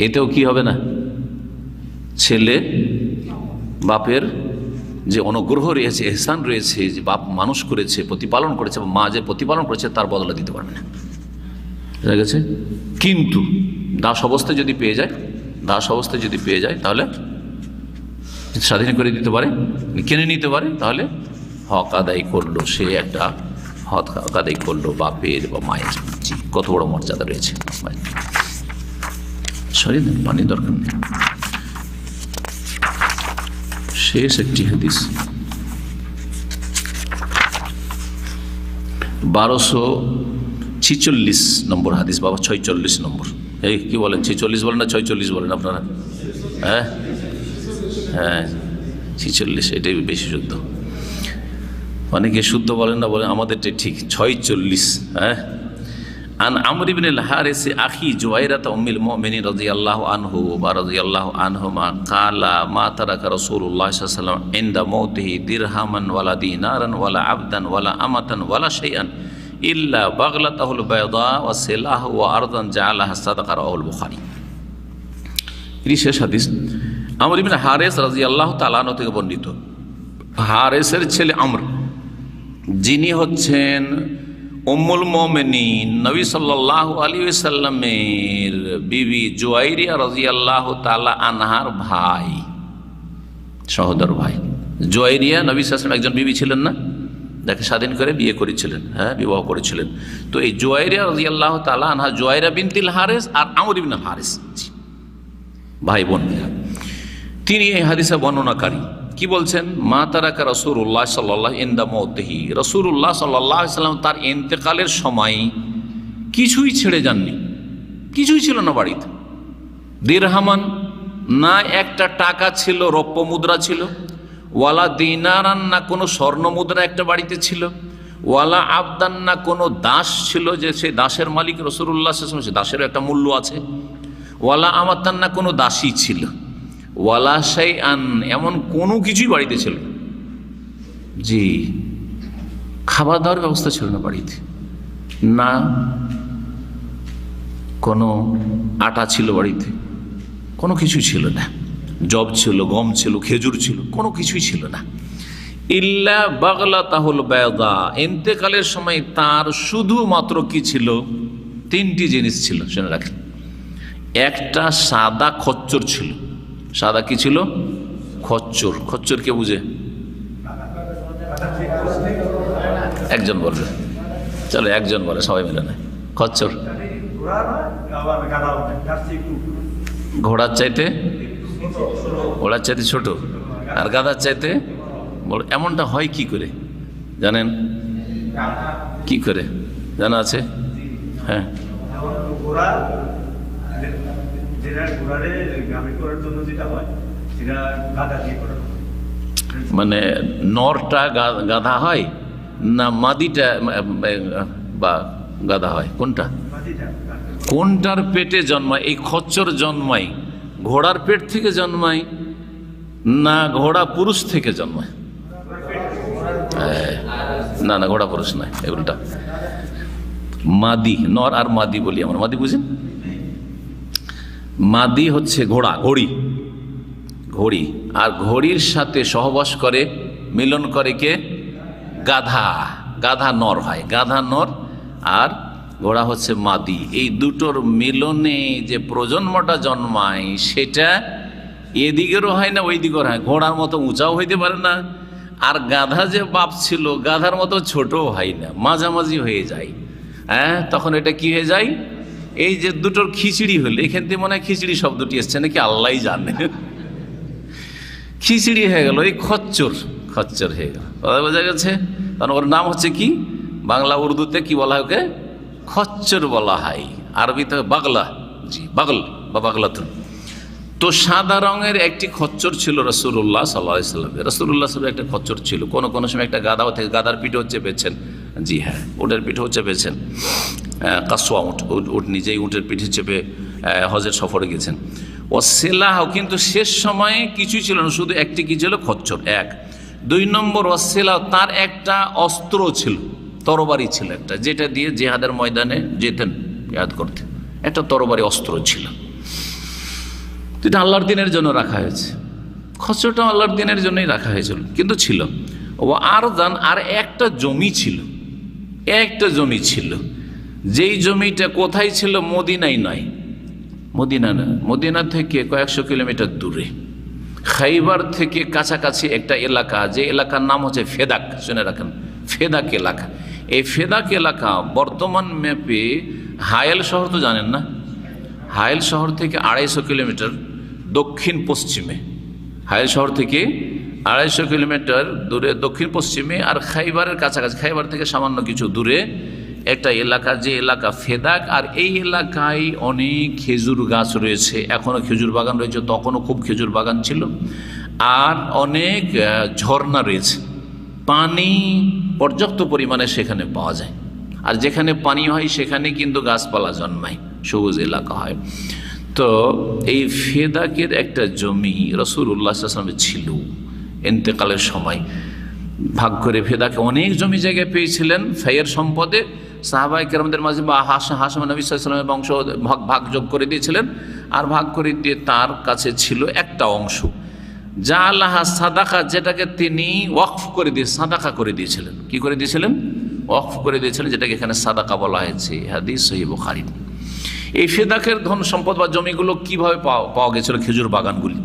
Speaker 1: এতেও কি হবে না? ছেলে বাপের যে অনুগ্রহ রয়েছে, এহসান রয়েছে, যে বাপ মানুষ করেছে, প্রতিপালন করেছে, মা যে প্রতিপালন করেছে, তার বদলা দিতে পারবে না, ঠিক আছে? কিন্তু দাস অবস্থায় যদি পেয়ে যায়, দাস অবস্থায় যদি পেয়ে যায়, তাহলে স্বাধীন করে দিতে পারে, কিনে নিতে পারে, তাহলে হক আদায় করলো, সে একটা হক আদায় করলো বাপের বা মায়ের। জি, কত বড় মর্যাদা রয়েছে। সরি দেন, পানি দরকার নেই। শেষ একটি হাদিস, 1246 নম্বর হাদিস, বাবা 46 নম্বর। এই কি বলেন, 46 বলেন না 46 বলেন আপনারা? হ্যাঁ, হ্যাঁ 46, এটাই বেশি শুদ্ধ। অনেকে শুদ্ধ বলেন না, বলেন আমাদেরটা ঠিক 46। হ্যাঁ, আন আমর ইবনে আল হারিস আখি জুয়াইরাতা উম্মুল মুমিনিন রাদিয়াল্লাহু আনহু ওয়া রাদিয়াল্লাহু আনহুমা ক্বালা মা তারাকা রাসূলুল্লাহ সাল্লাল্লাহু আলাইহি ওয়াসাল্লাম ইনদা মাউতিহি দিরহামান ওয়ালা দিনারান ওয়ালা আবদান ওয়ালা আমাতান ওয়ালা শাইআন ইল্লা বাগলাতাহুল বায়দা ওয়া সিলাহু ওয়া আরদান জাআলাহা সাদাকা, রাওয়াহুল বুখারী। এই শেষ হাদিস আমর ইবনে হারিস রাদিয়াল্লাহু তাআলা আনহু থেকে বর্ণিত। হারিসের ছেলে আমর, যিনি হচ্ছেন উম্মুল মুমিনিন নবী সাল্লাল্লাহু আলাইহি ওয়াসাল্লামের বিবি জুয়াইরিয়া রাদিয়াল্লাহু তাআলা আনহার ভাই, সহোদর ভাই। জুয়াইরিয়া নবী সাল্লাল্লাহু আলাইহি ওয়াসাল্লাম একজন বিবি ছিলেন না, যাকে স্বাধীন করে বিয়ে করেছিলেন, হ্যাঁ বিবাহ করেছিলেন। তো এই জুয়াইরিয়া রাদিয়াল্লাহু তাআলা আনহা জুয়াইরা বিনতুল হারিস আর আমর ইবনে হারিস ভাই বোন। তিনি এই হাদিসে বর্ণনাকারী কি বলছেন, মা তারাকা রাসূলুল্লাহ সাল্লাল্লাহু ইনদা মাউতিহি, রাসূলুল্লাহ সাল্লাল্লাহু আলাইহি ওয়াসাল্লাম তার ইন্তেকালের সময় কিছুই ছেড়ে যাননি, কিছুই ছিল না বাড়িতে। দিরহামান, না একটা টাকা ছিল, রৌপ্য মুদ্রা ছিল, ওয়ালা দিনারান, না কোনো স্বর্ণ মুদ্রা একটা বাড়িতে ছিল, ওয়ালা আবদান, না কোনো দাস ছিল যে সেই দাসের মালিক রাসূলুল্লাহ সাল্লাল্লাহু আলাইহি ওয়াসাল্লাম, সে দাসেরও একটা মূল্য আছে, ওয়ালা আমাতান, না কোনো দাসী ছিল, ওয়ালা শাইআন, এমন কোনো কিছুই বাড়িতে ছিল না। জি, খাবার দাবার ব্যবস্থা ছিল না বাড়িতে, না কোনো আটা ছিল বাড়িতে, কোনো কিছুই ছিল না। জব ছিল, গম ছিল, খেজুর ছিল, কোনো কিছুই ছিল না। ইল্লা বাগলাতাহুল বায়দা, ইন্তেকালের সময় তার শুধুমাত্র কি ছিল, তিনটি জিনিস ছিল, শুনে রাখেন। একটা সাদা খচ্চর ছিল। সাদা কি ছিল? খচ্চর। খচ্চর কে বুঝে? একজন বলবে, চলো একজন বলে, সবাই মিলে না। খচ্চর ঘোড়ার চাইতে, ঘোড়ার চাইতে ছোট, আর গাধার চাইতে বড়। এমনটা হয় কি করে জানেন? কি করে জানা আছে? হ্যাঁ, মানে নরটা গাধা হয় না মাদিটা বা গাধা হয়? কোনটা? কোনটার পেটে জন্মায়? এই খচ্চর জন্মায় ঘোড়ার পেট থেকে জন্মায় না ঘোড়া পুরুষ থেকে জন্মায়? না না, ঘোড়া পুরুষ নয়, এগুলোটা মাদি। নর আর মাদি বলি আমরা, মাদি বুঝেন? মাদি হচ্ছে ঘোড়া, ঘড়ি, ঘড়ি। আর ঘড়ির সাথে সহবাস করে, মিলন করে কে? গাধা। গাধা নর হয়, গাধা নর, আর ঘোড়া হচ্ছে মাদি। এই দুটোর মিলনে যে প্রজন্মটা জন্মায় সেটা এদিকেরও হয় না ওই দিকের হয়। ঘোড়ার মতো উঁচাও হইতে পারে না, আর গাধা যে বাপ ছিল গাধার মতো ছোটও হয় না, মাঝামাঝি হয়ে যায়। হ্যাঁ, তখন এটা কি হয়ে যায়? এই যে দুটোর খিচড়ি হলে, এখান থেকে মনে হয় খিচড়ি শব্দটি এসছে নাকি আল্লাহ জানে। খিচড়ি হয়ে গেল, এই খচ্চর, খচ্চর হয়ে গেল। কথা বোঝা গেছে? কারণ ওর নাম হচ্ছে কি? বাংলা উর্দুতে কি বলা হয় ওকে? খচ্চর বলা হয়, আরবিতে বাগলা। জি, বাগল বা বাগলাতুন। তো সাদা রঙের একটি খচ্চর ছিল রাসূলুল্লাহ সাল্লাল্লাহু আলাইহি ওয়াসাল্লাম। রাসূলুল্লাহ সাল্লাল্লাহু আলাইহি ওয়াসাল্লাম একটা খচ্চর ছিল। কোনো কোনো সময় একটা গাধাও থেকে, গাধার পিঠে হচ্ছে পেয়েছেন। জি হ্যাঁ, উটের পিঠে হচ্ছে পেয়েছেন। কাসওয়া উট, উট নিজেই উটের পিঠে চেপে হজের সফরে গেছেন। ও সেলাহ, কিন্তু শেষ সময়ে কিছুই ছিল না, শুধু একটি কি ছিল? খচ্চর। এক। দুই নম্বর, ওয়াসেলাহ, তার একটা অস্ত্র ছিল, তরবারি ছিল একটা, যেটা দিয়ে জিহাদের ময়দানে যেতেন, জিহাদ করতে। একটা তরবারি অস্ত্র ছিল, এটা আল্লাহর দিনের জন্য রাখা হয়েছে। খচ্চরটা আল্লাহর দিনের জন্যই রাখা হয়েছিল, কিন্তু ছিল। ও আরদান, আর একটা জমি ছিল, একটা জমি ছিল। যেই জমিটা কোথায় ছিল? মদিনায় নয়, মদিনা না, মদিনা থেকে কয়েকশো কিলোমিটার দূরে, খাইবার থেকে কাছাকাছি একটা এলাকা, যে এলাকার নাম হচ্ছে ফেদাক। শুনে রাখেন, ফেদাক এলাকা। এই ফেদাক এলাকা বর্তমান ম্যাপে হায়েল শহর তো জানেন না? হায়েল শহর থেকে 250 কিলোমিটার দক্ষিণ পশ্চিমে, হায়েল শহর থেকে 250 কিলোমিটার দূরে দক্ষিণ পশ্চিমে, আর খাইবারের কাছাকাছি, খাইবার থেকে সামান্য কিছু দূরে একটা এলাকা, যে এলাকা ফেদাক। আর এই এলাকায় অনেক খেজুর গাছ রয়েছে, এখনও খেজুর বাগান রয়েছে, তখনও খুব খেজুর বাগান ছিল। আর অনেক ঝর্ণা রয়েছে, পানি পর্যাপ্ত পরিমাণে সেখানে পাওয়া যায়। আর যেখানে পানি হয় সেখানে কিন্তু গাছপালা জন্মায়, সবুজ এলাকা হয়। তো এই ফেদাকের একটা জমি রাসূলুল্লাহ সাল্লাল্লাহু আলাইহি ওয়াসাল্লামের ছিল, ইন্তেকালের সময় ভাগ করে ফেদাকে অনেক জমি জায়গায় পেয়েছিলেন ফাইয়ের সম্পদে। সাহাবায়ে কেরামদের মাঝে বা হাশিম নবী সাল্লাল্লাহু আলাইহি ওয়াসাল্লামের বংশ ভাগ করে দিয়েছিলেন, আর ভাগ করে দিয়ে তার কাছে ছিল একটা অংশ, যা আল্লাহ সাদাকা, যেটাকে তিনি ওয়াকফ করে দিয়ে সাদাকা করে দিয়েছিলেন। কি করে দিয়েছিলেন? ওয়াকফ করে দিয়েছিলেন, যেটাকে এখানে সাদাকা বলা হয়েছে, হাদিস সহিহ বুখারী। এই ফেদাকের ধন সম্পদ বা জমিগুলো কিভাবে পাওয়া গেছিল? খেজুর বাগানগুলি।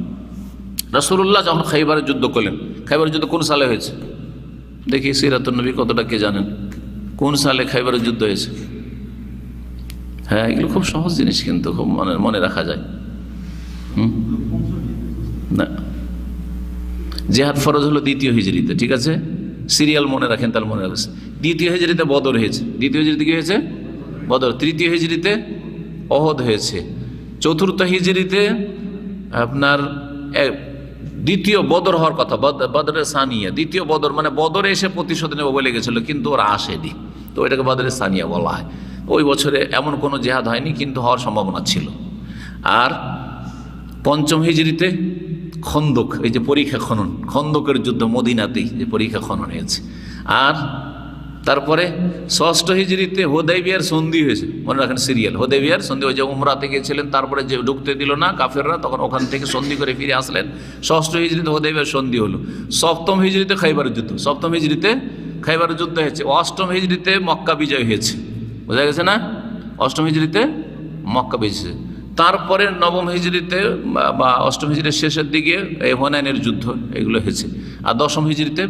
Speaker 1: রাসূলুল্লাহ যখন খাইবারের যুদ্ধ করলেন, খাইবারের যুদ্ধ কোন সালে হয়েছে? দেখি সিরাতুন নবী কতটা কে জানেন, কোন সালে খাইবারের যুদ্ধ হয়েছে? হ্যাঁ, এগুলো খুব সহজ জিনিস, কিন্তু খুব মনে রাখা যায়। না, জিহাদ ফরজ হলো দ্বিতীয় হিজরিতে, ঠিক আছে, সিরিয়াল মনে রাখেন, তাহলে মনে রাখছে। দ্বিতীয় হিজরিতে বদর হয়েছে, দ্বিতীয় হিজরিতে কি হয়েছে? বদর। তৃতীয় হিজরিতে অহদ হয়েছে। চতুর্থ হিজরিতে আপনার দ্বিতীয় বদর হওয়ার কথা, বদরের সানিয়া, দ্বিতীয় বদর, মানে বদরে এসে প্রতিশোধ নেব বলে গেছিল, কিন্তু ওরা আসেনি, তো এটাকে বদরের সানিয়া বলা হয়। ওই বছরে এমন কোনো জেহাদ হয়নি, কিন্তু হওয়ার সম্ভাবনা ছিল। আর পঞ্চম হিজরিতে খন্দক, এই যে পরীক্ষা খনন, খন্দকের যুদ্ধ মদিনাতেই যে পরীক্ষা খনন হয়েছে। আর তারপরে ষষ্ঠ হিজরিতে হুদাইবিয়ার সন্ধি হয়েছে, মনে রাখেন সিরিয়াল, হুদাইবিয়ার সন্ধি, ওই যে উমরাতে গিয়েছিলেন, তারপরে যে ঢুকতে দিল না কাফেররা, তখন ওখান থেকে সন্ধি করে ফিরে আসলেন। ষষ্ঠ হিজরিতে হুদাইবিয়ার সন্ধি হলো। সপ্তম হিজরিতে খাইবারের যুদ্ধ, সপ্তম হিজরিতে খাইবারের যুদ্ধ হয়েছে। অষ্টম হিজরিতে মক্কা বিজয় হয়েছে, বোঝা গেছে না? অষ্টম হিজরিতে মক্কা বিজয়। তারপরে নবম হিজরিতে বা অষ্টম হিজরির শেষের দিকে এই হুনাইনের যুদ্ধ, এগুলো হয়েছে। আর দশম হিজরিতে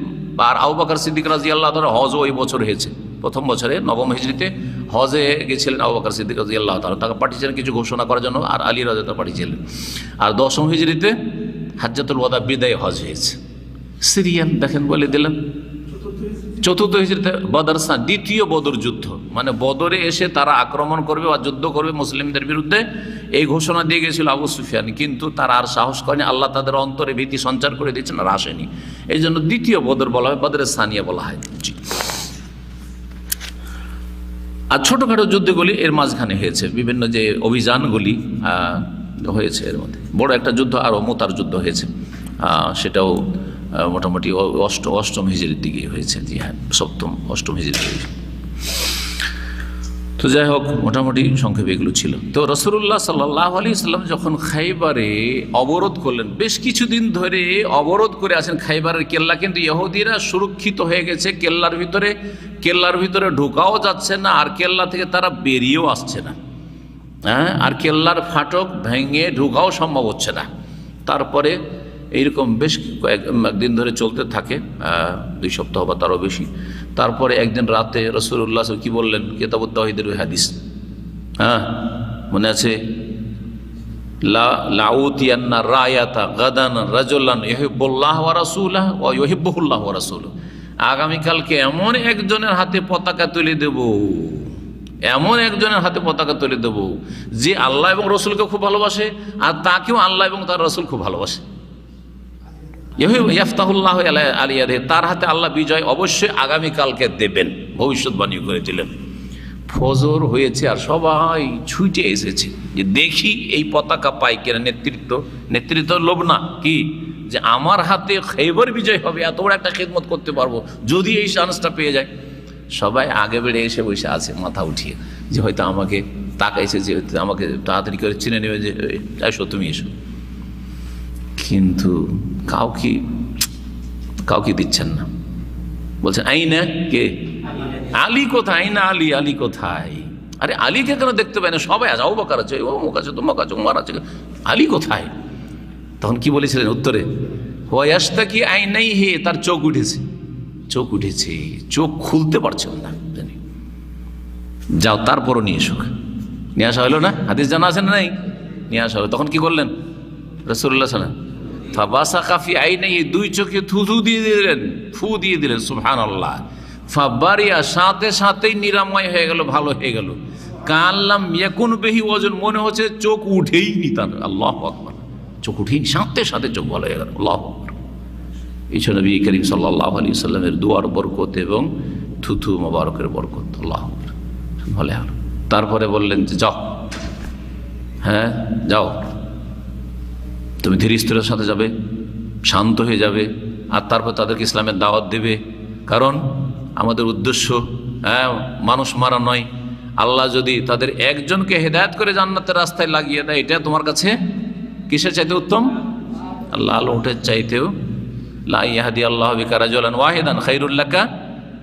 Speaker 1: আর আবু বকর সিদ্দিক রাদিয়াল্লাহু তাআলা হজ ওই বছর হয়েছে, প্রথম বছরে নবম হিজরিতে হজে গেছিলেন আবু বকর সিদ্দিক রাদিয়াল্লাহু তাআলা, তাকে পাঠিয়েছিলেন কিছু ঘোষণা করার জন্য, আর আলী রাদিয়াল্লাহু তাআলা পাঠিয়েছিলেন। আর দশম হিজরিতে হাজ্জাতুল ওয়াদা, বিদায় হজ হয়েছে। সিরিয়াল দেখেন, বলে দিলাম। চতুর্থ হিজরিতে বদর, দ্বিতীয় বদর যুদ্ধ, মানে বদরে এসে তারা আক্রমণ করবে বা যুদ্ধ করবে মুসলিমদের বিরুদ্ধে, এই ঘোষণা দিয়ে গেছিল আবু সুফিয়ান, কিন্তু তারা আর সাহস করেনি। আল্লাহ তাদের অন্তরে ভীতি সঞ্চার করে দিয়েছেন, আর আসেনি। এই জন্য দ্বিতীয় বদর বলা হয়, বদরের সানিয়া বলা হয়। আর ছোটখাটো যুদ্ধগুলি এর মাঝখানে হয়েছে, বিভিন্ন যে অভিযানগুলি হয়েছে, এর মধ্যে বড় একটা যুদ্ধ আরও মুতার যুদ্ধ হয়েছে, সেটাও মোটামুটি অষ্টম হিজরির দিকে হয়েছে। জি হ্যাঁ, অষ্টম হিজরির দিকে। তো যাই হোক, মোটামুটি সংক্ষেপে এগুলো ছিল। তো রাসূলুল্লাহ সাল্লাল্লাহু আলাইহি ওয়াসাল্লাম যখন খাইবারে অবরোধ করলেন, বেশ কিছুদিন ধরে অবরোধ করে আছেন খাইবারের কেল্লা, কিন্তু ইহুদিরা সুরক্ষিত হয়ে গেছে কেল্লার ভিতরে ঢোকাও যাচ্ছে না, আর কেল্লা থেকে তারা বেরিয়েও আসছে না। হ্যাঁ, আর কেল্লার ফাটক ভেঙে ঢোকাও সম্ভব হচ্ছে না। তারপরে এইরকম বেশ কয়েকদিন ধরে চলতে থাকে, 2 সপ্তাহ বা তারও বেশি। তারপরে একদিন রাতে রাসূলুল্লাহ কি বললেন, কিতাবুত তাওহীদের ওই হাদিস, হ্যাঁ মনে আছে, লাউতিয়ান্না রায়াতা গাদান রাজুলান ইউহিব্বুল্লাহ ওয়া রাসূলুহু ওয়া ইউহিব্বুহুল্লাহ ওয়া রাসূলুহু, আগামীকালকে এমন একজনের হাতে পতাকা তুলে দেব, এমন একজনের হাতে পতাকা তুলে দেব যে আল্লাহ এবং রসুলকে খুব ভালোবাসে, আর তাকেও আল্লাহ এবং তার রসুল খুব ভালোবাসে। ইয়াফতাহুল্লাহ আলিয়াদে, তার হাতে আল্লাহ বিজয় অবশ্যই আগামীকালকে দেবেন, ভবিষ্যৎবাণী করেছিলেন। ফজর হয়েছে আর সবাই ছুটে এসেছে যে দেখি এই পতাকা পাই কিনা। নেতৃত্ব লোভ না, কি যে আমার হাতে খাইবার বিজয় হবে, এত বড় একটা খেদমত করতে পারবো যদি এই চান্সটা পেয়ে যায়। সবাই আগে বেড়ে এসে বসে আছে মাথা উঠিয়ে, যে হয়তো আমাকে তাকাইছে, যে আমাকে তাড়াতাড়ি করে চিনে নেবে, যে এসো তুমি এসো। কিন্তু কাউকে দিচ্ছেন না, বলছেন আইনা কে, আলী কোথায়, আইনা আলী কোথায়? আরে আলীকে কেন দেখতে পাই না? সবাই আছে, আবু বকর আছে, অমুক আছে, তমুক আছে, উমর আছে, আলী কোথায়? তখন কি বলেছিলেন উত্তরে? ওয়াস্তা কি আইনাই হে, তার চোখ উঠেছে, চোখ খুলতে পারছেন না, জানি। যাও তারপরও নিয়ে এসো। নিয়ে আসা হলো না? হাদিস জানা আছে না? নাই, নিয়ে আসা হলো। তখন কি করলেন রাসূলুল্লাহ সাল্লাল্লাহু আলাইহি ওয়াসাল্লাম? ফাবাসাকা ফি আইনাইহি, দুই চোখে থু দিয়ে দিলেন, সুবহানাল্লাহ। ফাবারিয়া, সাথে সাথেই নিরাময় হয়ে গেল, ভালো হয়ে গেল। কাল্লাম ইয়াকুন বিহি ওয়াজন, মনে হচ্ছে চোখ উঠেই নি তার। আল্লাহু আকবার, চোখ উঠেই সাথে সাথে চোখ ভালো হয়ে গেল। আল্লাহু আকবার। ঈশ্বর নবী করিম সাল্লাল্লাহু আলাইহি সাল্লামের দুয়ার বরকত এবং থুথু মোবারকের বরকত। আল্লাহ ভালো হলো। তারপরে বললেন যে যাও, হ্যাঁ যাও, তুমি ধীর স্থিরের সাথে যাবে, শান্ত হয়ে যাবে, আর তারপর তাদেরকে ইসলামের দাওয়াত দেবে। কারণ আমাদের উদ্দেশ্য মানুষ মারা নয়। আল্লাহ যদি তাদের একজনকে হেদায়েত করে জান্নাতের রাস্তায় লাগিয়ে দেয়, এটা তোমার কাছে কিসের চাইতে উত্তম? আল্লাহ উঠের চাইতেও লা ইয়াহদি আল্লাহু বিকা রাজুলান ওয়াহিদান খায়রুল লাকা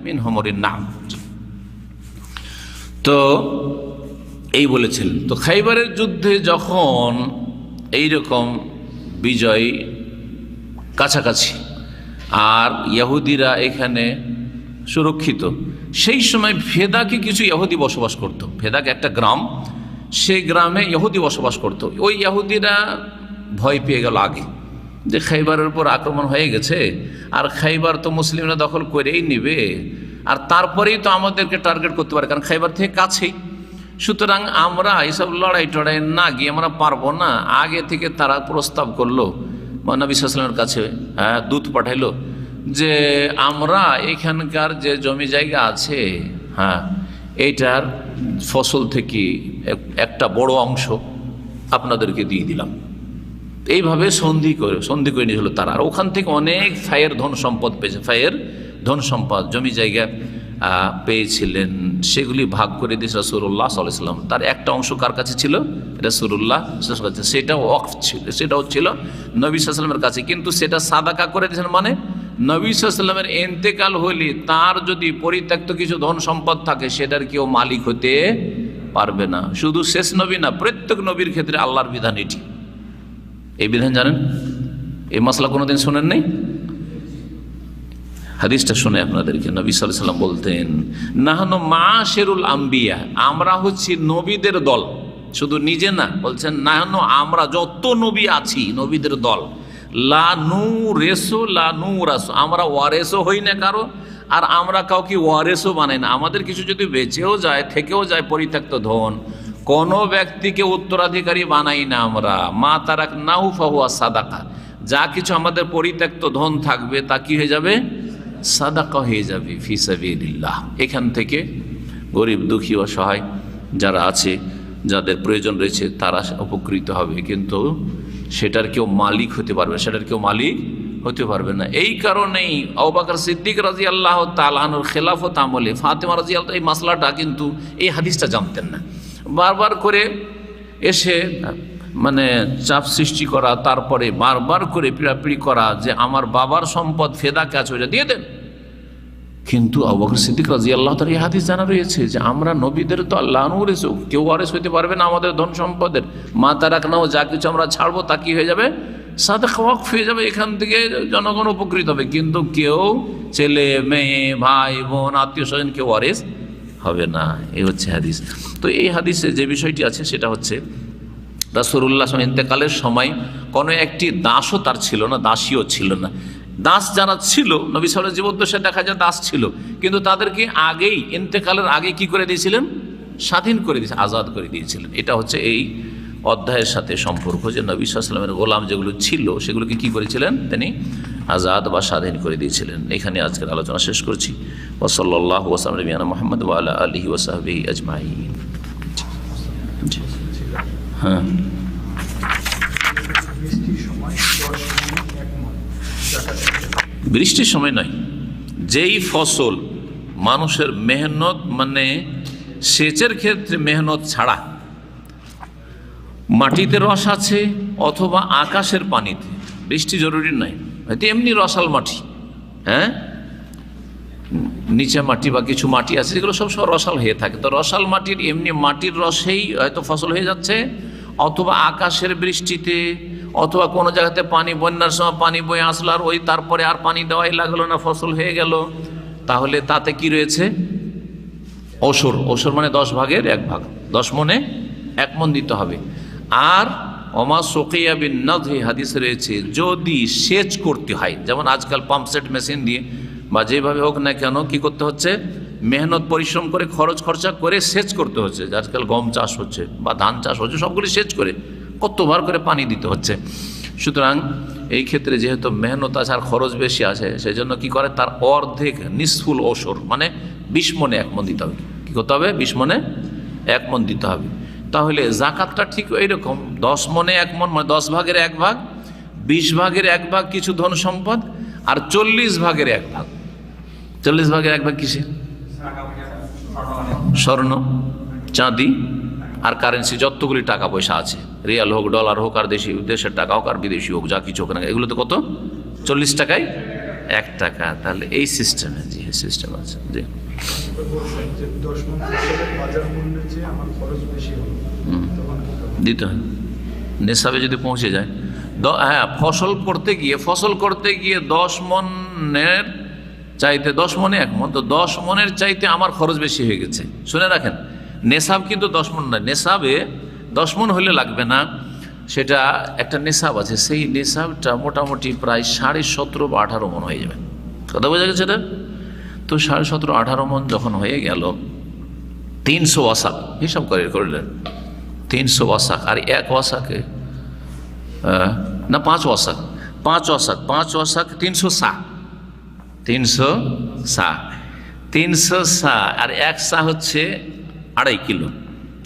Speaker 1: মিন হুমুরিন নাম। তো এই বলেছিলেন। তো খাইবারের যুদ্ধে যখন এইরকম বিজয় কাছাকাছি আর ইহুদিরা এখানে সুরক্ষিত, সেই সময় ফেদাকে কিছু ইহুদি বসবাস করত। ফেদাক একটা গ্রাম, সেই গ্রামে ইহুদি বসবাস করত। ওই ইহুদিরা ভয় পেয়ে গেল আগে যে খাইবারের উপর আক্রমণ হয়ে গেছে, আর খাইবার তো মুসলিমরা দখল করেই নেবে, আর তারপরেই তো আমাদেরকে টার্গেট করতে পারে, কারণ খাইবার থেকে কাছেই। সুতরাং আমরা এইসব লড়াই টড়াই না গিয়ে আমরা পারবো না। আগে থেকে তারা প্রস্তাব করলো, নবী সাল্লাল্লাহু আলাইহি ওয়াসাল্লামের কাছে দূত পাঠাইলো যে আমরা এখানকার যে জমি জায়গা আছে, এইটার ফসল থেকে একটা বড় অংশ আপনাদেরকে দিয়ে দিলাম। এইভাবে সন্ধি করে নিয়েছিল তারা। আর ওখান থেকে অনেক ফায়ের ধন সম্পদ পেয়েছে, ফায়ের ধন সম্পদ জমি জায়গা পেয়েছিলেন। সেগুলি ভাগ করে দিয়েছে রাসূলুল্লাহ সাল্লাল্লাহু আলাইহি ওয়াসাল্লাম। তার একটা অংশ কার কাছে ছিল? রাসূলুল্লাহ সাল্লাল্লাহু আলাইহি ওয়াসাল্লাম। সেটাও ওয়াকফ ছিল, সেটাও ছিল নবী সাল্লাল্লাহু আলাইহি ওয়াসাল্লামের কাছে, কিন্তু সেটা সাদাকা করে দিয়েছেন। মানে নবী সাল্লাল্লাহু আলাইহি ওয়াসাল্লামের ইন্তেকাল হলে তার যদি পরিত্যক্ত কিছু ধন সম্পদ থাকে, সেটার কেউ মালিক হতে পারবে না। শুধু শেষ নবী না, প্রত্যেক নবীর ক্ষেত্রে আল্লাহর বিধান এটি। এই বিধান জানেন? এই মাসলা কোনোদিন শোনেন নাই? হাদিসটা শুনে আপনাদেরকে। নবী সাল্লাল্লাহু আলাইহি ওয়াসাল্লাম বলতেন, নাহনু মাশিরুল আম্বিয়া, আমরা হচ্ছি নবীদের দল। শুধু নিজে না, বলছেন নাহনু, আমরা যত নবী আছি নবীদের দল। লা নু রেসো লা নু রাসো, আমরা ওয়ারেসও হই না কারো, আর আমরা কাউকে ওয়ারেসও বানাই না। আমাদের কিছু যদি বেঁচেও যায়, থেকেও যায় পরিত্যক্ত ধন, কোনো ব্যক্তিকে উত্তরাধিকারী বানাই না আমরা। মা তারাক নাহু ফাহুয়া সাদাকা, যা কিছু আমাদের পরিত্যক্ত ধন থাকবে তা কি হয়ে যাবে? সাদাকা হয়ে যাবে ফি সাবিলিল্লাহ। এখান থেকে গরিব দুঃখী অসহায় যারা আছে, যাদের প্রয়োজন রয়েছে, তারা উপকৃত হবে, কিন্তু সেটার কেউ মালিক হতে পারবে, সেটার কেউ মালিক হতে পারবে না। এই কারণেই আবু বকর সিদ্দিক রাদিয়াল্লাহু তাআলা আনহুর খেলাফত আমলে ফাতেমা রাদিয়াল্লাহু, এই মাসলাটা কিন্তু এই হাদিসটা জানতেন না। বারবার করে এসে মানে চাপ সৃষ্টি করা, তারপরে বারবার করে পিড়াপিড়ি করা যে আমার বাবার সম্পদ ফেদাকে আছে, ওইটা দিয়ে দেন। কিন্তু আবু বকর সিদ্দিক রাদিয়াল্লাহু তাআলা এই হাদিস জানা রয়েছে যে আমরা নবীদের তো আল্লাহ নূরেছে, কেউ ওয়ারিস হইতে পারবে না আমাদের ধন সম্পদের। মা তারাকনাও, যা কিছু আমরা ছাড়বো তা কি হয়ে যাবে? সাদাকা ওয়াকফ হয়ে যাবে, এখান থেকে জনগণ উপকৃত হবে, কিন্তু কেউ ছেলে মেয়ে ভাই বোন আত্মীয় স্বজন কেউ ওয়ারিস হবে না। এই হচ্ছে হাদিস। তো এই হাদিসে যে বিষয়টি আছে সেটা হচ্ছে রাসূলুল্লাহ সাল্লাল্লাহু আলাইহি ওয়াসাল্লাম ইন্তেকালের সময় কোনো একটি দাসও তার ছিল না, দাসীও ছিল না। দাস যারা ছিল নবী সাল্লাল্লাহু আলাইহি ওয়াসাল্লাম জীবদ্দশায় দেখা যায় দাস ছিল, কিন্তু তাদেরকে আগেই ইন্তেকালের আগে কি করে দিয়েছিলেন? স্বাধীন করে দিয়েছিলেন, আজাদ করে দিয়েছিলেন। এটা হচ্ছে এই অধ্যায়ের সাথে সম্পর্ক, যে নবী সাল্লাল্লাহু আলাইহি ওয়াসাল্লামের গোলাম যেগুলো ছিল সেগুলোকে কি করেছিলেন? তিনি আজাদ বা স্বাধীন করে দিয়েছিলেন। এখানে আজকের আলোচনা শেষ করছি। ওয়া সাল্লাল্লাহু ওয়া সাল্লাম আলা মুহাম্মদ ওয়া আলা আলিহি ওয়া সাহবিহি আজমাইন। হ্যাঁ, বৃষ্টির সময় নয়, যেই ফসল মানুষের মেহনত, মানে সেচের ক্ষেত্রে মেহনত ছাড়া মাটিতে রস আছে অথবা আকাশের পানিতে, বৃষ্টি জরুরি নয়, হয়তো এমনি রসাল মাটি, নিচে মাটি বা কিছু মাটি আছে যেগুলো সব রসাল হয়ে থাকে, তো রসাল মাটির এমনি মাটির রসেই হয়তো ফসল হয়ে যাচ্ছে, অথবা আকাশের বৃষ্টিতে, অথবা কোনো জায়গাতে পানি, বন্যার সময় পানি বয়ে আসলো আর ওই তারপরে আর পানি দেওয়াই লাগলো না, ফসল হয়ে গেল, তাহলে তাতে কি রয়েছে? ওসর। ওসর মানে 10 ভাগের 1 ভাগ, 10 মনে 1 মণ দিতে হবে। আর ওমা সুকিয়া বিন নাযহি হাদিসে রয়েছে, যদি সেচ করতে হয়, যেমন আজকাল পাম্পসেট মেশিন দিয়ে বা যেভাবে হোক না কেন কি করতে হচ্ছে? মেহনত পরিশ্রম করে খরচা করে সেচ করতে হচ্ছে। আজকাল গম চাষ হচ্ছে বা ধান চাষ হচ্ছে, সবগুলি সেচ করে কতবার করে পানি দিতে হচ্ছে। সুতরাং এই ক্ষেত্রে যেহেতু মেহনত আছে আর খরচ বেশি আছে, সেই জন্য কী করে, তার অর্ধেক নিসফুল ওসর মানে 20 মণে 1 মণ দিতে হবে। কী করতে হবে? 20 মণে 1 মণ দিতে হবে। তাহলে জাকাতটা ঠিক এইরকম, 10 মণে 1 মণ মানে 10 ভাগের 1 ভাগ, 20 ভাগের 1 ভাগ কিছু ধন সম্পদ, আর 40 ভাগের 1 ভাগ। 40 ভাগের 1 ভাগ কিসে? স্বর্ণ, চাঁদি আর কারেন্সি, যতগুলি টাকা পয়সা আছে, রিয়াল হোক, ডলার হোক, আর দেশের টাকা হোক, আর বিদেশি হোক, যা কিছু হোক না, এগুলো তো কত? 40 টাকায় 1 টাকা। তাহলে এই সিস্টেমে, জি সিস্টেম আছে, জি। দিতে হয় নেশাবে যদি পৌঁছে যায়। হ্যাঁ, ফসল করতে গিয়ে 10 মণের চাইতে 10 মণে 1 মণ, তো 10 মণের চাইতে আমার খরচ বেশি হয়ে গেছে। শুনে রাখেন, নেশাব কিন্তু 10 মণ নয়, নেশাবে 10 মণ হলে লাগবে না, সেটা একটা নেশাব আছে, সেই নেশাবটা মোটামুটি প্রায় 17.5 বা 18 মণ হয়ে যাবে। কথা বোঝা গেছে এটা? তো 17.5-18 মণ যখন হয়ে গেল, 300 ওয়াসাক হিসাব করলেন, 300 ওয়াসাক, আর 1 ওয়াসাকে না 5 ওয়াসাক, 5 ওয়াসাক 300 সা, 300 সা, 300 সা, আর 1 সা হচ্ছে 2.5 কিলো।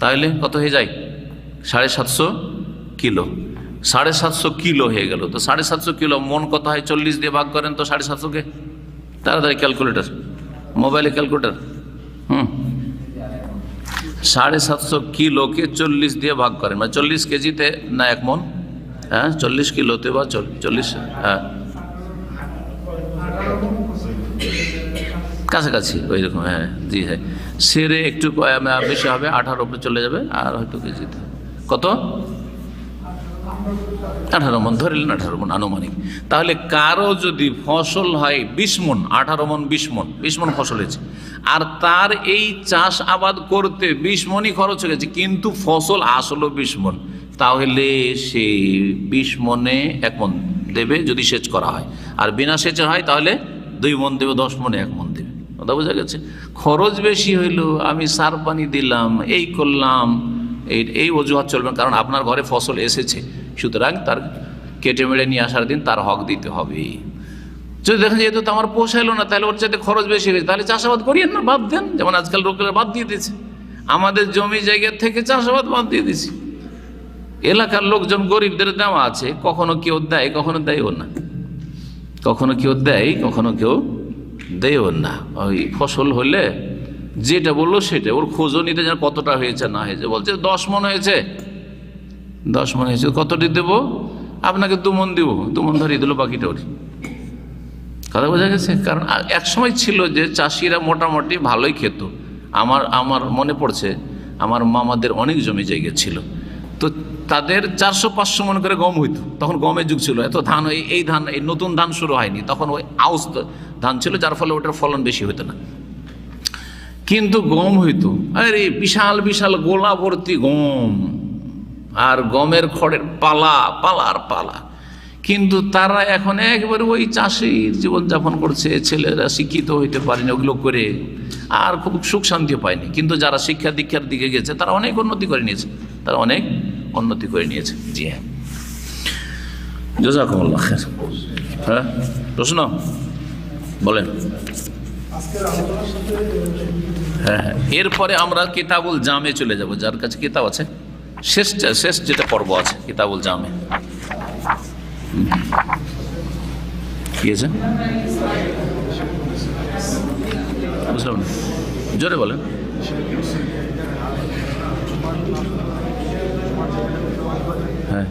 Speaker 1: তাহলে কত হয়ে যায়? 750 কিলো। 750 কিলো হয়ে গেল। তো 750 কিলো মন কত হয়? 40 দিয়ে ভাগ করেন তো 750-কে, তাড়াতাড়ি ক্যালকুলেটার, মোবাইলে ক্যালকুলেটার। 750 কিলোকে 40 দিয়ে ভাগ করেন, মানে 40 কেজিতে না 1 মণ, হ্যাঁ 40 কিলোতে বা 40, হ্যাঁ কাছাকাছি ওই রকম, হ্যাঁ জি হ্যাঁ। সেরে একটু বেশি হবে, 18 উপরে চলে যাবে, আর হয়তো কেজিতে কত? 18 মণ ধরলেন, 18 মণ আনুমানিক। তাহলে কারো যদি ফসল হয় 20 মণ, 18 মণ 20 মণ, 20 মণ ফসল হয়েছে, আর তার এই চাষ আবাদ করতে 20 মণই খরচ হয়ে গেছে, কিন্তু ফসল আসলো 20 মণ, তাহলে সে 20 মণে 1 মণ দেবে যদি সেচ করা হয়, আর বিনা সেচে হয় তাহলে 2 মণ দেবে, 10 মণে 1 মণ দেবে। কথা বোঝা গেছে? খরচ বেশি হইলো, আমি সার পানি দিলাম, এই করলাম, এই অজুহাত চলবে, কারণ আপনার ঘরে ফসল এসেছে, সুতরাং তার কেটে মেরে নিয়ে আসার দিন তার হক দিতে হবে। যদি দেখেন যেহেতু তো আমার পোষাইলো না, তাহলে ওর চাইতে খরচ বেশি হয়েছে, তাহলে চাষাবাদ করিয়েন না, বাদ দেন। যেমন আজকাল লোকেরা বাদ দিয়ে দিয়েছে, আমাদের জমি জায়গা থেকে চাষাবাদ বাদ দিয়ে দিয়েছি। এলাকার লোকজন গরিবদের দেওয়া আছে, কখনো কেউ দেয়, কখনো দেয়ও না, কখনো কেউ দেয়, কখনো কেউ দেয়ও না। ওই ফসল হলে যেটা বললো সেটা, ওর খোঁজও নিতে যেন কতটা হয়েছে না হয়েছে, বলছে 10 মণ হয়েছে, 10 মণ হয়েছে, কতটি দেবো আপনাকে? 2 মণ দিব, 2 মণ ধরিয়ে দিল, বাকিটা ওর। কথা বোঝা গেছে? কারণ এক সময় ছিল যে চাষিরা মোটামুটি ভালোই খেত। আমার মনে পড়ছে, আমার মামাদের অনেক জমি জায়গা ছিল, তো তাদের 400-500 মণ করে গম হইতো। তখন গমের যুগ ছিল, এত ধান, এই ধান, এই নতুন ধান শুরু হয়নি, তখন ওই আউশ ধান ছিল, যার ফলে ওটার ফলন বেশি হতো না, কিন্তু গম হইতো। আরে বিশাল বিশাল গোলা ভর্তি গম, আর গমের খড়ের পালা, পালার পালা। কিন্তু তারা এখন একবারে ওই চাষির জীবনযাপন করছে, ছেলেরা শিক্ষিত হইতে পারেনি ওগুলো করে, আর খুব সুখ শান্তিও পায়নি। কিন্তু যারা শিক্ষা দীক্ষার দিকে গেছে তারা অনেক উন্নতি করে নিয়েছে, তারা অনেক উন্নতি করে নিয়েছে। জি হ্যাঁ, জাযাকুমুল্লাহ খাইর। হ্যাঁ, প্রশ্ন বলেন। হ্যাঁ হ্যাঁ, এরপরে আমরা কিতাবুল জামে চলে যাব। যার কাছে কিতাব আছে, শেষ যেটা পর্ব আছে কিতাবুল জামে, কি আছে বুঝলাম না, জোরে বলেন। হ্যাঁ,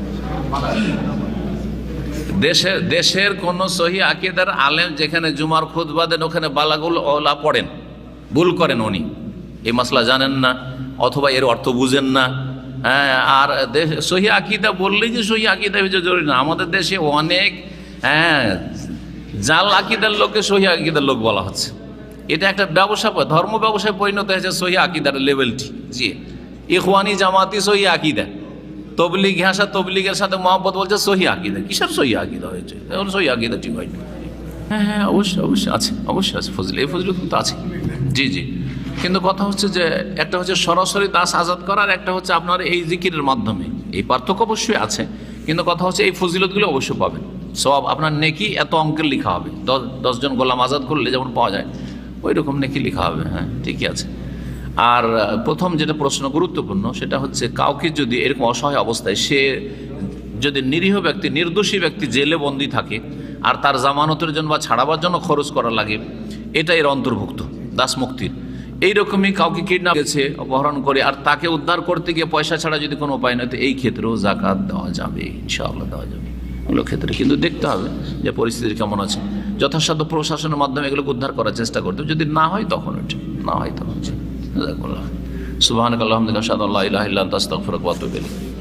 Speaker 1: দেশের কোন সহি আকীদার আলেম যেখানে জুমার খুতবা দেন ওখানে বালাগুল ওলা পড়েন, ভুল করেন, উনি এই মাসলা জানেন না, অথবা এর অর্থ বুঝেন না। হ্যাঁ, আর সহি আকীদা বললেই যে সহি আকীদা হচ্ছে জরুরি না। আমাদের দেশে অনেক জাল আকীদার লোককে সহি আকীদার লোক বলা হচ্ছে। এটা একটা ব্যবসা, ধর্ম ব্যবসায় পরিণত হয়েছে সহি আকীদার লেভেলটি। জি, ইখওয়ানি জামাতি সহি আকীদা, তবলিগ হাসা তবলিগের সাথে মহব্বত বলছে সহি আকীদা। কিসের সহি আকীদা হয়েছে? এখন সহি আকীদা ঠিক হয়নি। হ্যাঁ হ্যাঁ, অবশ্যই আছে, অবশ্যই আছে ফজল, এই ফজল কিন্তু আছে। জি জি, কিন্তু কথা হচ্ছে যে একটা হচ্ছে সরাসরি দাস আজাদ করার, একটা হচ্ছে আপনার এই জিকিরের মাধ্যমে, এই পার্থক্য অবশ্যই আছে, কিন্তু কথা হচ্ছে এই ফজিলতগুলো অবশ্যই পাবেন। সওয়াব আপনার নেকি এত অঙ্কের লেখা হবে। 10 জন গোলাম আজাদ করলে যেমন পাওয়া যায় ওই রকম নেকি লেখা হবে। হ্যাঁ, ঠিকই আছে। আর প্রথম যেটা প্রশ্ন গুরুত্বপূর্ণ সেটা হচ্ছে, কাউকে যদি এরকম অসহায় অবস্থায়, সে যদি নিরীহ ব্যক্তি, নির্দোষী ব্যক্তি জেলে বন্দী থাকে আর তার জামানতের জন্য বা ছাড়াবার জন্য খরচ করা লাগে, এটা এর অন্তর্ভুক্ত দাস মুক্তির। এইরকমই কাউকে কিডন্যাপ গেছে, অপহরণ করে, আর তাকে উদ্ধার করতে গিয়ে পয়সা ছাড়া যদি কোনো উপায় নয়, তো এই ক্ষেত্রেও জাকাত দেওয়া যাবে, ইনশাআল্লাহ দেওয়া যাবে এগুলো ক্ষেত্রে। কিন্তু দেখতে হবে যে পরিস্থিতি কেমন আছে, যথাসাধ্য প্রশাসনের মাধ্যমে এগুলোকে উদ্ধার করার চেষ্টা করতে হবে। যদি না হয় তখন ওইটা, না হয় তখন সুবহানাকাল্লাহুম্মা ওয়া বিহামদিকা আশহাদু আল্লা ইলাহা ইল্লা আনতা আস্তাগফিরুকা ওয়া আতুবু ইলাইক।